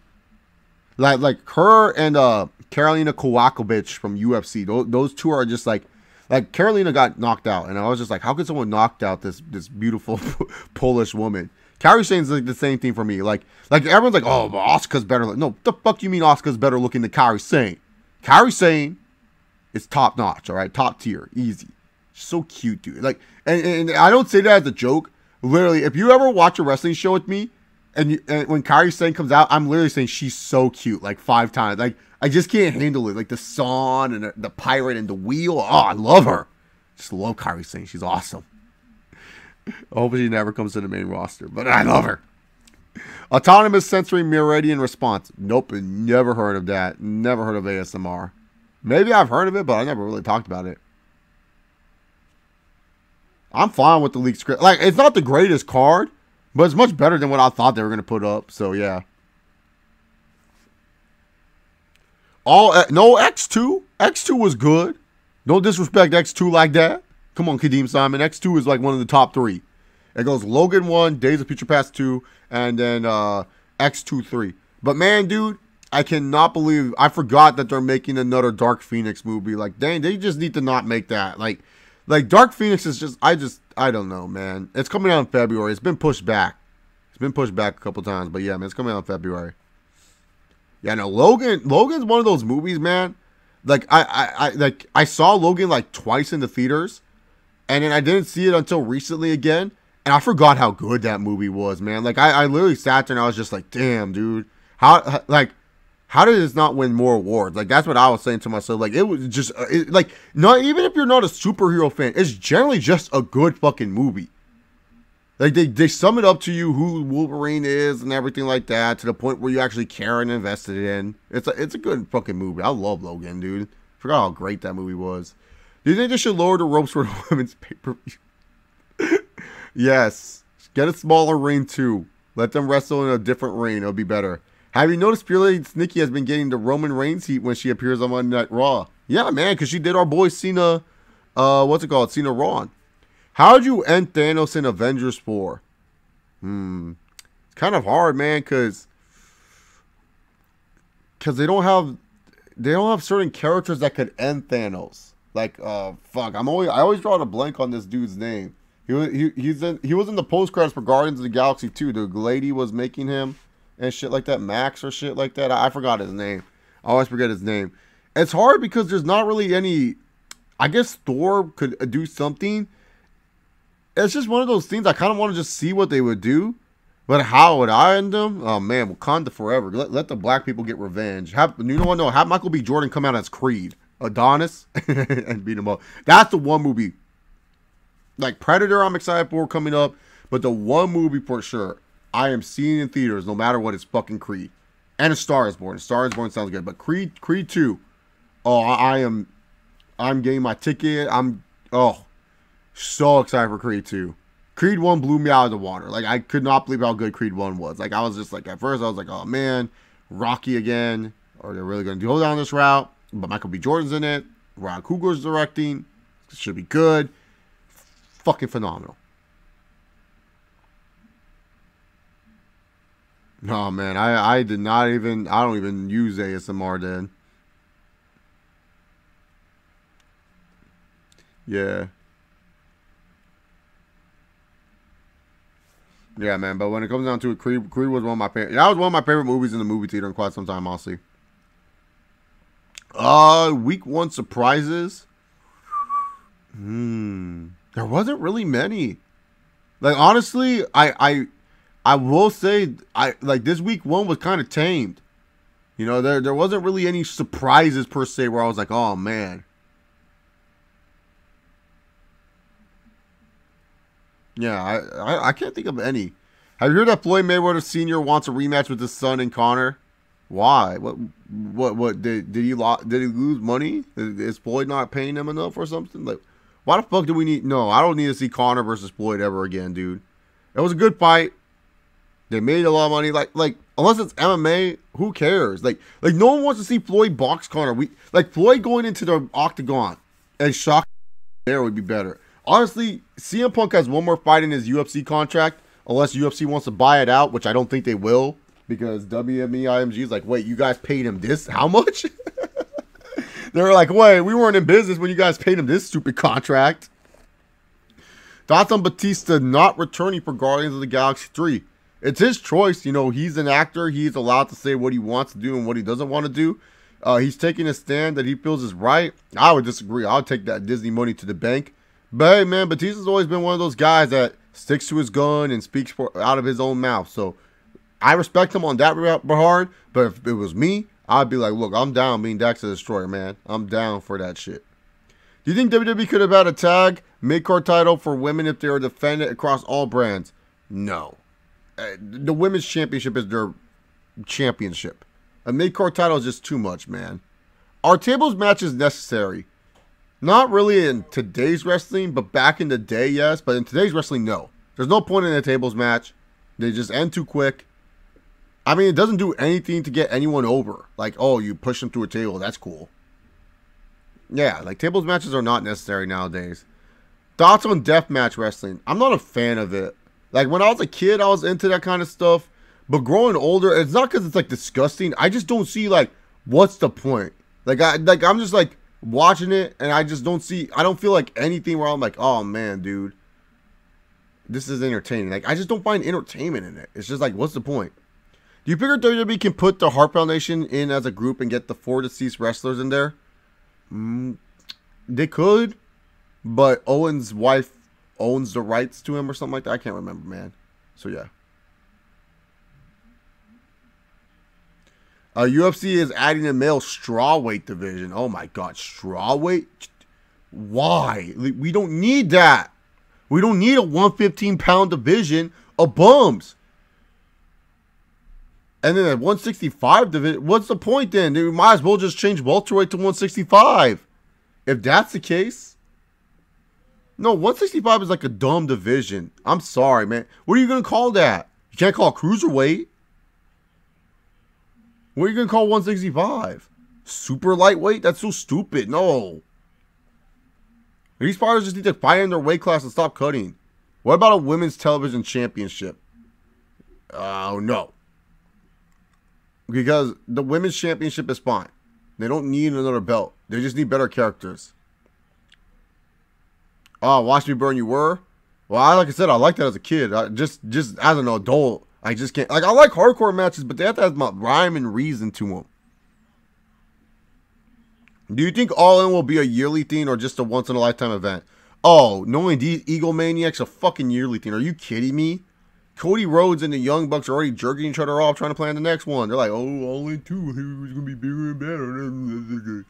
Like her and Karolina Kowalkiewicz from UFC. Those two are just like Karolina got knocked out, and I was just like, how could someone knock out this beautiful Polish woman? Kairi Sane's like the same thing for me. Like everyone's like, oh, but Asuka's better. No, what the fuck do you mean Asuka's better looking than Kairi Sane? Kairi Sane is top notch, all right, top tier, easy. She's so cute, dude. Like, and I don't say that as a joke. Literally, if you ever watch a wrestling show with me, and when Kairi Sane comes out, I'm literally saying she's so cute, like 5 times. Like, I just can't handle it. Like the song and the pirate and the wheel. Oh, I love her. Just love Kairi Sane. She's awesome. Hopefully she never comes to the main roster, but I love her. Autonomous Sensory Meridian Response. Nope, never heard of that. Never heard of ASMR. Maybe I've heard of it, but I never really talked about it. I'm fine with the leaked script. Like, it's not the greatest card, but it's much better than what I thought they were going to put up. So, yeah. No, X2. X2 was good. Don't disrespect X2 like that. Come on, Kadeem Simon. X2 is like one of the top 3. It goes Logan 1, Days of Future Past 2, and then X2 3. But man, dude, I cannot believe I forgot that they're making another Dark Phoenix movie. Like, dang, they just need to not make that. Like Dark Phoenix is just I don't know, man. It's coming out in February. It's been pushed back. It's been pushed back a couple times, but yeah, man, it's coming out in February. Yeah, no, Logan's one of those movies, man. Like I saw Logan like twice in the theaters, and then I didn't see it until recently again, and I forgot how good that movie was, man. Like I literally sat there and I was just like, damn, dude, how did this not win more awards? Like that's what I was saying to myself. Like it was just like not even if you're not a superhero fan, it's generally just a good fucking movie. Like they sum it up to you who Wolverine is and everything like that to the point where you actually care and invested in. It's a good fucking movie. I love Logan, dude. Forgot how great that movie was. Do you think they should lower the ropes for the women's pay-per-view? Yes. Get a smaller ring too. Let them wrestle in a different ring. It'll be better. Have you noticed Pure Lady Nikki has been getting the Roman Reigns heat when she appears on Monday Night Raw? Yeah, man, because she did our boy Cena, Cena Ron. How'd you end Thanos in Avengers 4? It's kind of hard, man, because they don't have certain characters that could end Thanos. Like, fuck, I always draw a blank on this dude's name. He was in the post credits for Guardians of the Galaxy 2. The lady was making him and shit like that, Max or shit like that. I forgot his name. I always forget his name. It's hard because there's not really any. I guess Thor could do something. It's just one of those things I kind of want to just see what they would do. But how would I end them? Oh, man, Wakanda forever. Let the black people get revenge. You know what? No, have Michael B. Jordan come out as Creed. Adonis. And beat him up. That's the one movie. Like, Predator I'm excited for coming up. But the one movie for sure I am seeing in theaters no matter what is fucking Creed. And A Star is Born. A Star is Born sounds good. But Creed 2. Oh, I'm getting my ticket. So excited for Creed 2. Creed 1 blew me out of the water. Like, I could not believe how good Creed 1 was. Like, I was just like, at first, I was like, oh, man, Rocky again. Are they really going to go down this route? But Michael B. Jordan's in it. Ron Coogler's directing. It should be good. Fucking phenomenal. Oh, man, I don't even use ASMR then. Yeah. Yeah, man, but when it comes down to it, Creed was one of my favorite. That was one of my favorite movies in the movie theater in quite some time, honestly. Week 1 surprises. There wasn't really many. Like, honestly, I will say this week 1 was kind of tamed. You know, there wasn't really any surprises per se where I was like, oh man. Yeah, I can't think of any. Have you heard that Floyd Mayweather Sr. wants a rematch with his son and Conor? Why? What did he lose money? Is Floyd not paying him enough or something? Like, why the fuck do we need? No, I don't need to see Conor versus Floyd ever again, dude. It was a good fight. They made a lot of money. Like unless it's MMA, who cares? Like no one wants to see Floyd box Conor. Floyd going into the octagon and shock there would be better. Honestly, CM Punk has one more fight in his UFC contract, unless UFC wants to buy it out, which I don't think they will, because WME IMG is like, wait, you guys paid him this? How much? They're like, wait, we weren't in business when you guys paid him this stupid contract. Thoughts on Batista not returning for Guardians of the Galaxy 3? It's his choice. You know, he's an actor. He's allowed to say what he wants to do and what he doesn't want to do. He's taking a stand that he feels is right. I would disagree. I would take that Disney money to the bank. But hey, man, Batista's always been one of those guys that sticks to his gun and speaks out of his own mouth. So I respect him on that regard. But if it was me, I'd be like, look, I'm down being Dax the Destroyer, man. I'm down for that shit. Do you think WWE could have had a tag mid-card title for women if they were defended across all brands? No. The women's championship is their championship. A mid-card title is just too much, man. Are tables matches necessary? Not really in today's wrestling, but back in the day, yes. But in today's wrestling, no. There's no point in a tables match. They just end too quick. I mean, it doesn't do anything to get anyone over. Like, oh, you push them through a table. That's cool. Yeah, like tables matches are not necessary nowadays. Thoughts on deathmatch wrestling? I'm not a fan of it. Like, when I was a kid, I was into that kind of stuff. But growing older, it's not because it's, like, disgusting. I just don't see, like, what's the point? I'm just, like, watching it, and I just don't see, I don't feel like anything where I'm like, oh man, dude, this is entertaining. Like, I just don't find entertainment in it. It's just like, what's the point? Do you figure WWE can put the Hart Foundation in as a group and get the 4 deceased wrestlers in there? They could, but Owen's wife owns the rights to him or something like that. I can't remember, man. So yeah. UFC is adding a male strawweight division. Oh my god, strawweight? Why? We don't need that. We don't need a 115-pound division of bums. And then at 165 division, what's the point then? We might as well just change welterweight to 165. If that's the case. No, 165 is like a dumb division. I'm sorry, man. What are you going to call that? You can't call it cruiserweight. What are you going to call 165? Super lightweight? That's so stupid. No. These fighters just need to fight in their weight class and stop cutting. What about a women's television championship? Oh, no. Because the women's championship is fine. They don't need another belt. They just need better characters. Oh, Watch Me Burn You Were? Well, like I said, I liked that as a kid. Just as an adult, I just can't. Like, I like hardcore matches, but they have to have my rhyme and reason to them. Do you think All In will be a yearly thing or just a once-in-a-lifetime event? Oh, knowing these Egomaniacs, a fucking yearly thing. Are you kidding me? Cody Rhodes and the Young Bucks are already jerking each other off trying to plan the next one. They're like, oh, All In 2 is going to be bigger and better.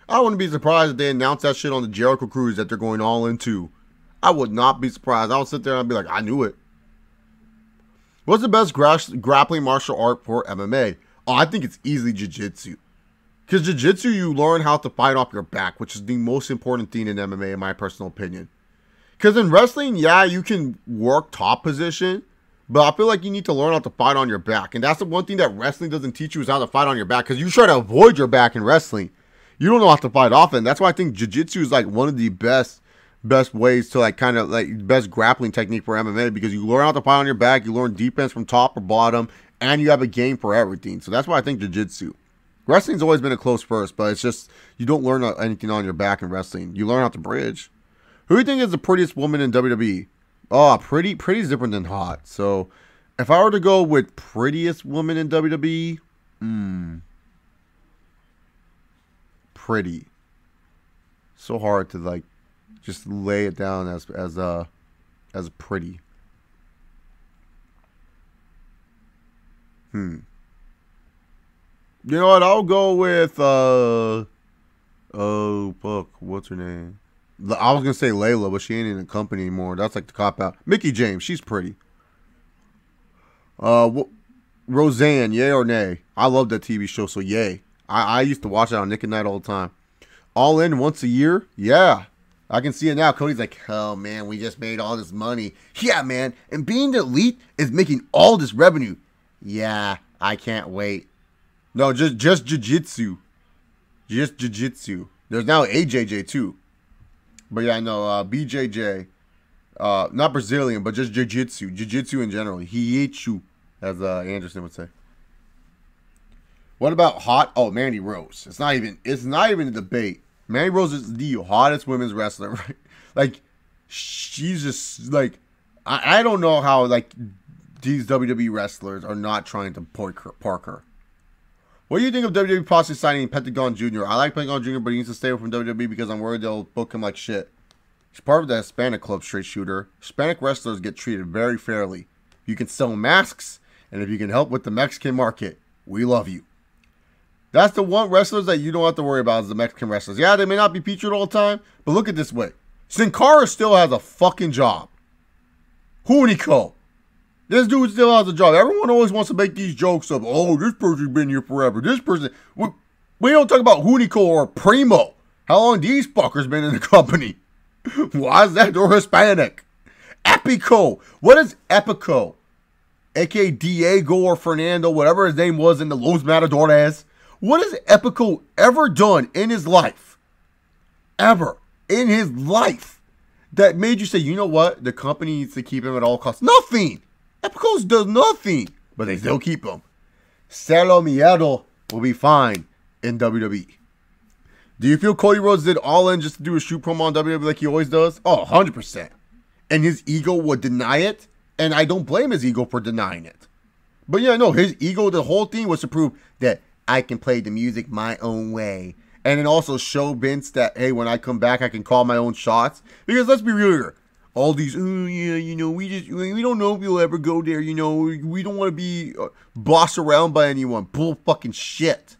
I wouldn't be surprised if they announced that shit on the Jericho Cruise that they're going All In 2. I would not be surprised. I would sit there and I'd be like, I knew it. What's the best grappling martial art for MMA? Oh, I think it's easily jiu-jitsu. Because jiu-jitsu, you learn how to fight off your back, which is the most important thing in MMA, in my personal opinion. Because in wrestling, yeah, you can work top position, but I feel like you need to learn how to fight on your back. And that's the one thing that wrestling doesn't teach you is how to fight on your back. Because you try to avoid your back in wrestling. You don't know how to fight off it. That's why I think jiu-jitsu is like one of the best ways to like kind of like best grappling technique for MMA. Because you learn how to fight on your back, you learn defense from top or bottom, and you have a game for everything. So that's why I think jiu-jitsu. Wrestling's always been a close first, but it's just you don't learn anything on your back in wrestling. You learn how to bridge. Who do you think is the prettiest woman in WWE? Oh, pretty is different than hot. So if I were to go with prettiest woman in WWE, pretty. So hard to like just lay it down as pretty. You know what? I'll go with oh fuck, what's her name? I was gonna say Layla, but she ain't in the company anymore. That's like the cop out. Mickie James, she's pretty. Roseanne, yay or nay? I love that TV show, so yay. I used to watch it on Nick at Night all the time. All In once a year, yeah. I can see it now. Cody's like, oh man, we just made all this money. Yeah, man, and being the elite is making all this revenue. Yeah, I can't wait. No, just jiu-jitsu. Just jiu-jitsu. There's now AJJ too. But yeah, no, BJJ. Not Brazilian, but just jiu-jitsu. Jiu-jitsu in general. Jiu-jitsu, as Anderson would say. What about hot? Oh, Mandy Rose. It's not even a debate. Mandy Rose is the hottest women's wrestler, right? Like, she's just like, I don't know how like these WWE wrestlers are not trying to park her. What do you think of WWE possibly signing Pentagon Jr.? I like Pentagon Jr., but he needs to stay away from WWE because I'm worried they'll book him like shit. He's part of the Hispanic Club, straight shooter. Hispanic wrestlers get treated very fairly. You can sell masks, and if you can help with the Mexican market, we love you. That's the one wrestlers that you don't have to worry about is the Mexican wrestlers. Yeah, they may not be featured all the time, but look at this way. Sin Cara still has a fucking job. Hunico. This dude still has a job. Everyone always wants to make these jokes of, oh, this person's been here forever. This person. We don't talk about Hunico or Primo. How long these fuckers been in the company? Why is that? They're Hispanic. Epico. What is Epico? A.K.A. Diego or Fernando, whatever his name was in the Los Matadores. What has Epico ever done in his life? Ever. In his life. That made you say, you know what? The company needs to keep him at all costs. Nothing. Epicos does nothing, but they still keep him. Celo Miedo will be fine in WWE. Do you feel Cody Rhodes did All In just to do a shoot promo on WWE like he always does? Oh, 100%. And his ego would deny it, and I don't blame his ego for denying it. But yeah, no, his ego, the whole thing was to prove that I can play the music my own way. And then also show Vince that, hey, when I come back, I can call my own shots. Because let's be real here. All these, oh, yeah, you know, we don't know if you'll ever go there. You know, we don't want to be bossed around by anyone. Bull fucking shit.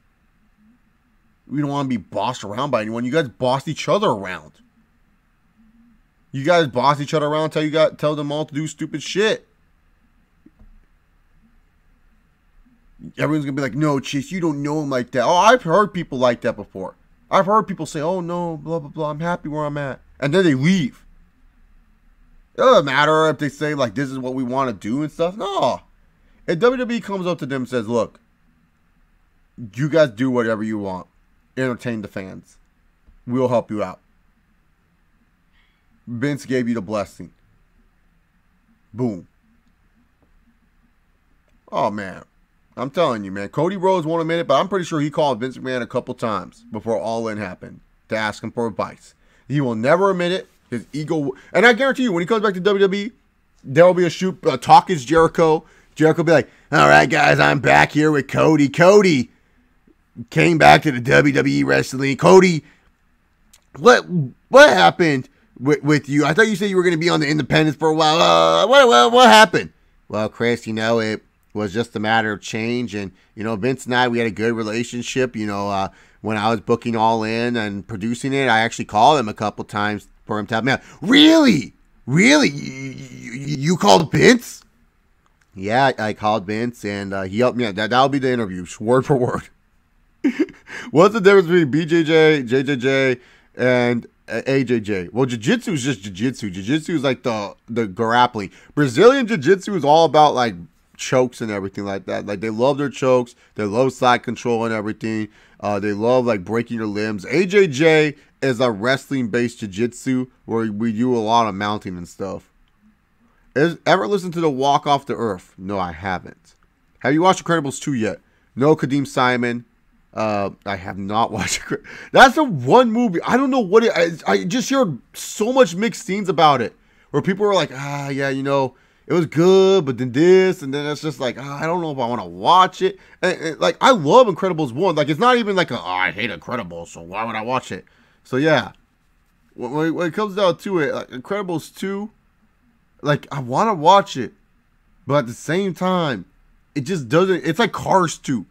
We don't want to be bossed around by anyone. You guys bossed each other around. You guys boss each other around until tell them all to do stupid shit. Everyone's going to be like, no, Chase, you don't know him like that. Oh, I've heard people like that before. I've heard people say, oh, no, blah, blah, blah. I'm happy where I'm at. And then they leave. It doesn't matter if they say, like, this is what we want to do and stuff. No. If WWE comes up to them and says, look, you guys do whatever you want. Entertain the fans. We'll help you out. Vince gave you the blessing. Boom. Oh, man. I'm telling you, man. Cody Rhodes won't admit it, but I'm pretty sure he called Vince McMahon a couple times before All In happened to ask him for advice. He will never admit it. His ego, and I guarantee you, when he comes back to WWE, there will be a talk is Jericho. Jericho will be like, all right, guys, I'm back here with Cody. Cody came back to the WWE wrestling. Cody, what happened with you? I thought you said you were going to be on the independents for a while. What happened? Well, Chris, you know, it was just a matter of change. And, you know, Vince and I, we had a good relationship. You know, when I was booking All In and producing it, I actually called him a couple times for him to help me out. Really? Really? You called Vince? Yeah, I called Vince, and he helped me out. That'll be the interview, word for word. What's the difference between BJJ, JJJ, and AJJ? Well, jiu-jitsu is just jiu-jitsu. Jiu-jitsu is like the grappling. Brazilian jiu-jitsu is all about, like, chokes and everything like that. Like, they love their chokes. They love side control and everything. They love, like, breaking your limbs. AJJ is a wrestling-based jiu-jitsu where we do a lot of mounting and stuff. Ever listened to the Walk Off the Earth? No, I haven't. Have you watched Incredibles 2 yet? No, Kadeem Simon. I have not watched it. That's the one movie. I don't know what it is. I just heard so much mixed scenes about it. Where people were like, yeah, you know, it was good, but then this, and then it's just like, I don't know if I want to watch it. And, like, I love Incredibles 1. Like, it's not even like, I hate Incredibles, so why would I watch it? So, yeah. When it comes down to it, like, Incredibles 2, like, I want to watch it. But at the same time, it just doesn't. It's like Cars 2.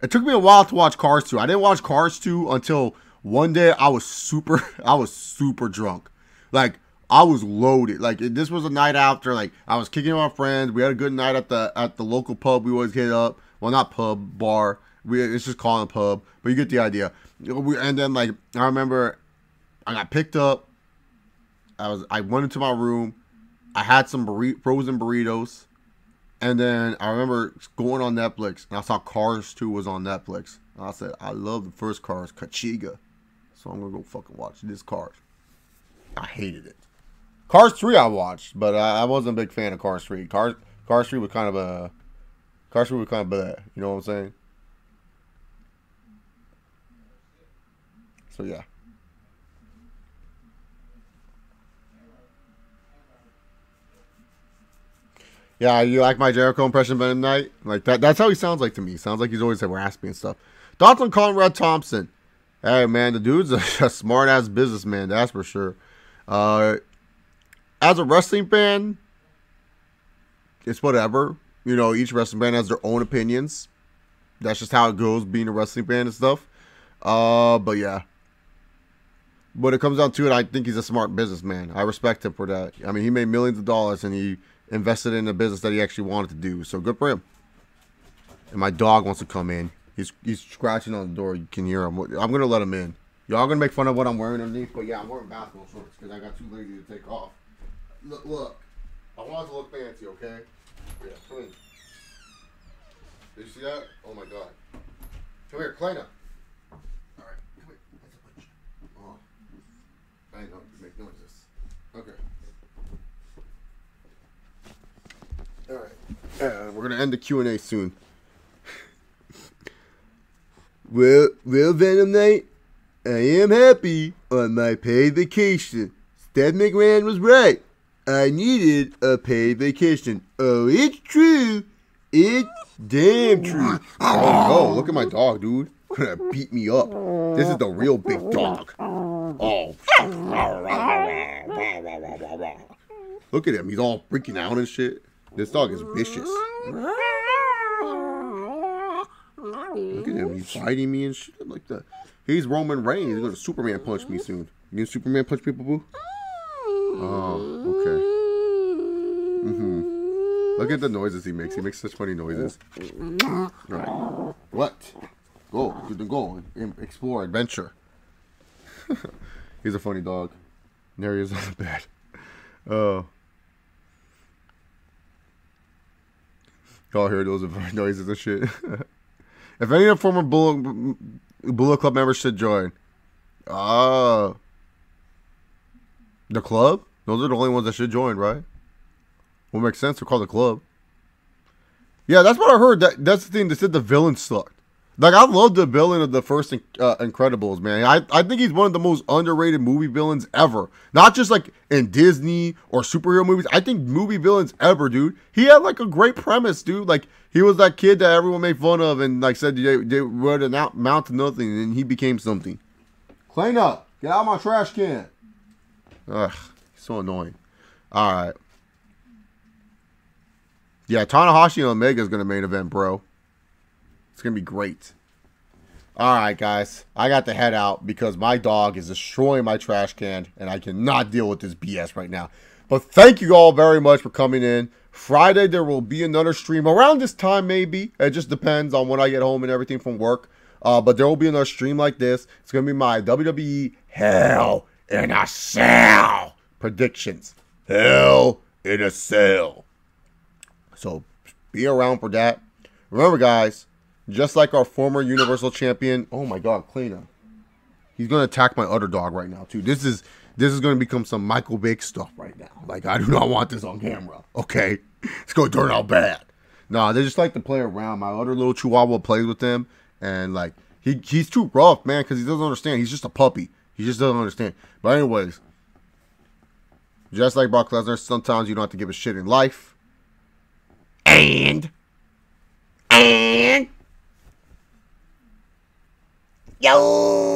It took me a while to watch Cars 2. I didn't watch Cars 2 until one day I was super drunk. Like, I was loaded. Like, this was a night after, like, I was kicking with my friends. We had a good night at the local pub we always hit up. Well, not pub, bar. It's just calling a pub. But you get the idea. And then, like, I remember I got picked up. I went into my room. I had some frozen burritos. And then I remember going on Netflix, and I saw Cars 2 was on Netflix. And I said, I love the first Cars, Kachiga. So I'm going to go fucking watch this Cars. I hated it. Cars 3 I watched, but I wasn't a big fan of Cars 3. Cars 3 was kind of bad. You know what I'm saying? So, yeah. Yeah, you like my Jericho impression of M. Night? Like that. That's how he sounds like to me. Sounds like he's always raspy and stuff. Thoughts on Conrad Thompson? Hey, man, the dude's a smart-ass businessman, that's for sure. As a wrestling fan, it's whatever. You know, each wrestling fan has their own opinions. That's just how it goes, being a wrestling fan and stuff. But yeah. When it comes down to it, I think he's a smart businessman. I respect him for that. I mean, he made millions of dollars, and he invested in a business that he actually wanted to do. So good for him. And my dog wants to come in. He's scratching on the door. You can hear him. I'm going to let him in. Y'all going to make fun of what I'm wearing underneath. But yeah, I'm wearing basketball shorts because I got too lazy to take off. Look. I want it to look fancy, okay? Yeah, come in. Did you see that? Oh my god. Come here, Kleina. Alright, come here. Oh. I know, make noises. Okay. Alright. We're gonna end the Q&A soon. Well, Venom Knight, I am happy on my paid vacation. Steph McMahon was right. I needed a paid vacation. Oh, it's true. It's damn true. Oh, look at my dog, dude. gonna beat me up. This is the real big dog. Oh. Look at him. He's all freaking out and shit. This dog is vicious. Look at him. He's biting me and shit like that. He's Roman Reigns. He's gonna Superman punch me soon. You gonna Superman punch people, boo? Oh, okay. Look at the noises he makes. He makes such funny noises. All right. What? Go. Go. Explore. Adventure. He's a funny dog. There he is on the bed. Oh. Y'all hear those noises and shit. If any of the former Bullet Club members should join. The club? Those are the only ones that should join, right? Well, makes sense to call the club. Yeah, that's what I heard. That's the thing. They said the villain sucked. Like, I love the villain of the first Incredibles, man. I think he's one of the most underrated movie villains ever. Not just, like, in Disney or superhero movies. I think movie villains ever, dude. He had, like, a great premise, dude. Like, he was that kid that everyone made fun of and, like, said they would amount to nothing, and he became something. Clean up. Get out of my trash can. Ugh, so annoying. All right. Yeah, Tanahashi and Omega is going to main event, bro. It's going to be great. All right, guys. I got to head out because my dog is destroying my trash can, and I cannot deal with this BS right now. But thank you all very much for coming in. Friday, there will be another stream around this time, maybe. It just depends on when I get home and everything from work. But there will be another stream like this. It's going to be my WWE Hell in a Cell predictions. Hell in a Cell. So be around for that. Remember, guys, just like our former Universal Champion. Oh my God, Kleina. He's gonna attack my other dog right now too. This is gonna become some Michael Vick stuff right now. Like, I do not want this on camera. Okay, it's gonna turn out bad. Nah, they just like to play around. My other little Chihuahua plays with them, and like he's too rough, man, because he doesn't understand. He's just a puppy. He just doesn't understand. But anyways, just like Brock Lesnar, sometimes you don't have to give a shit in life. And yo.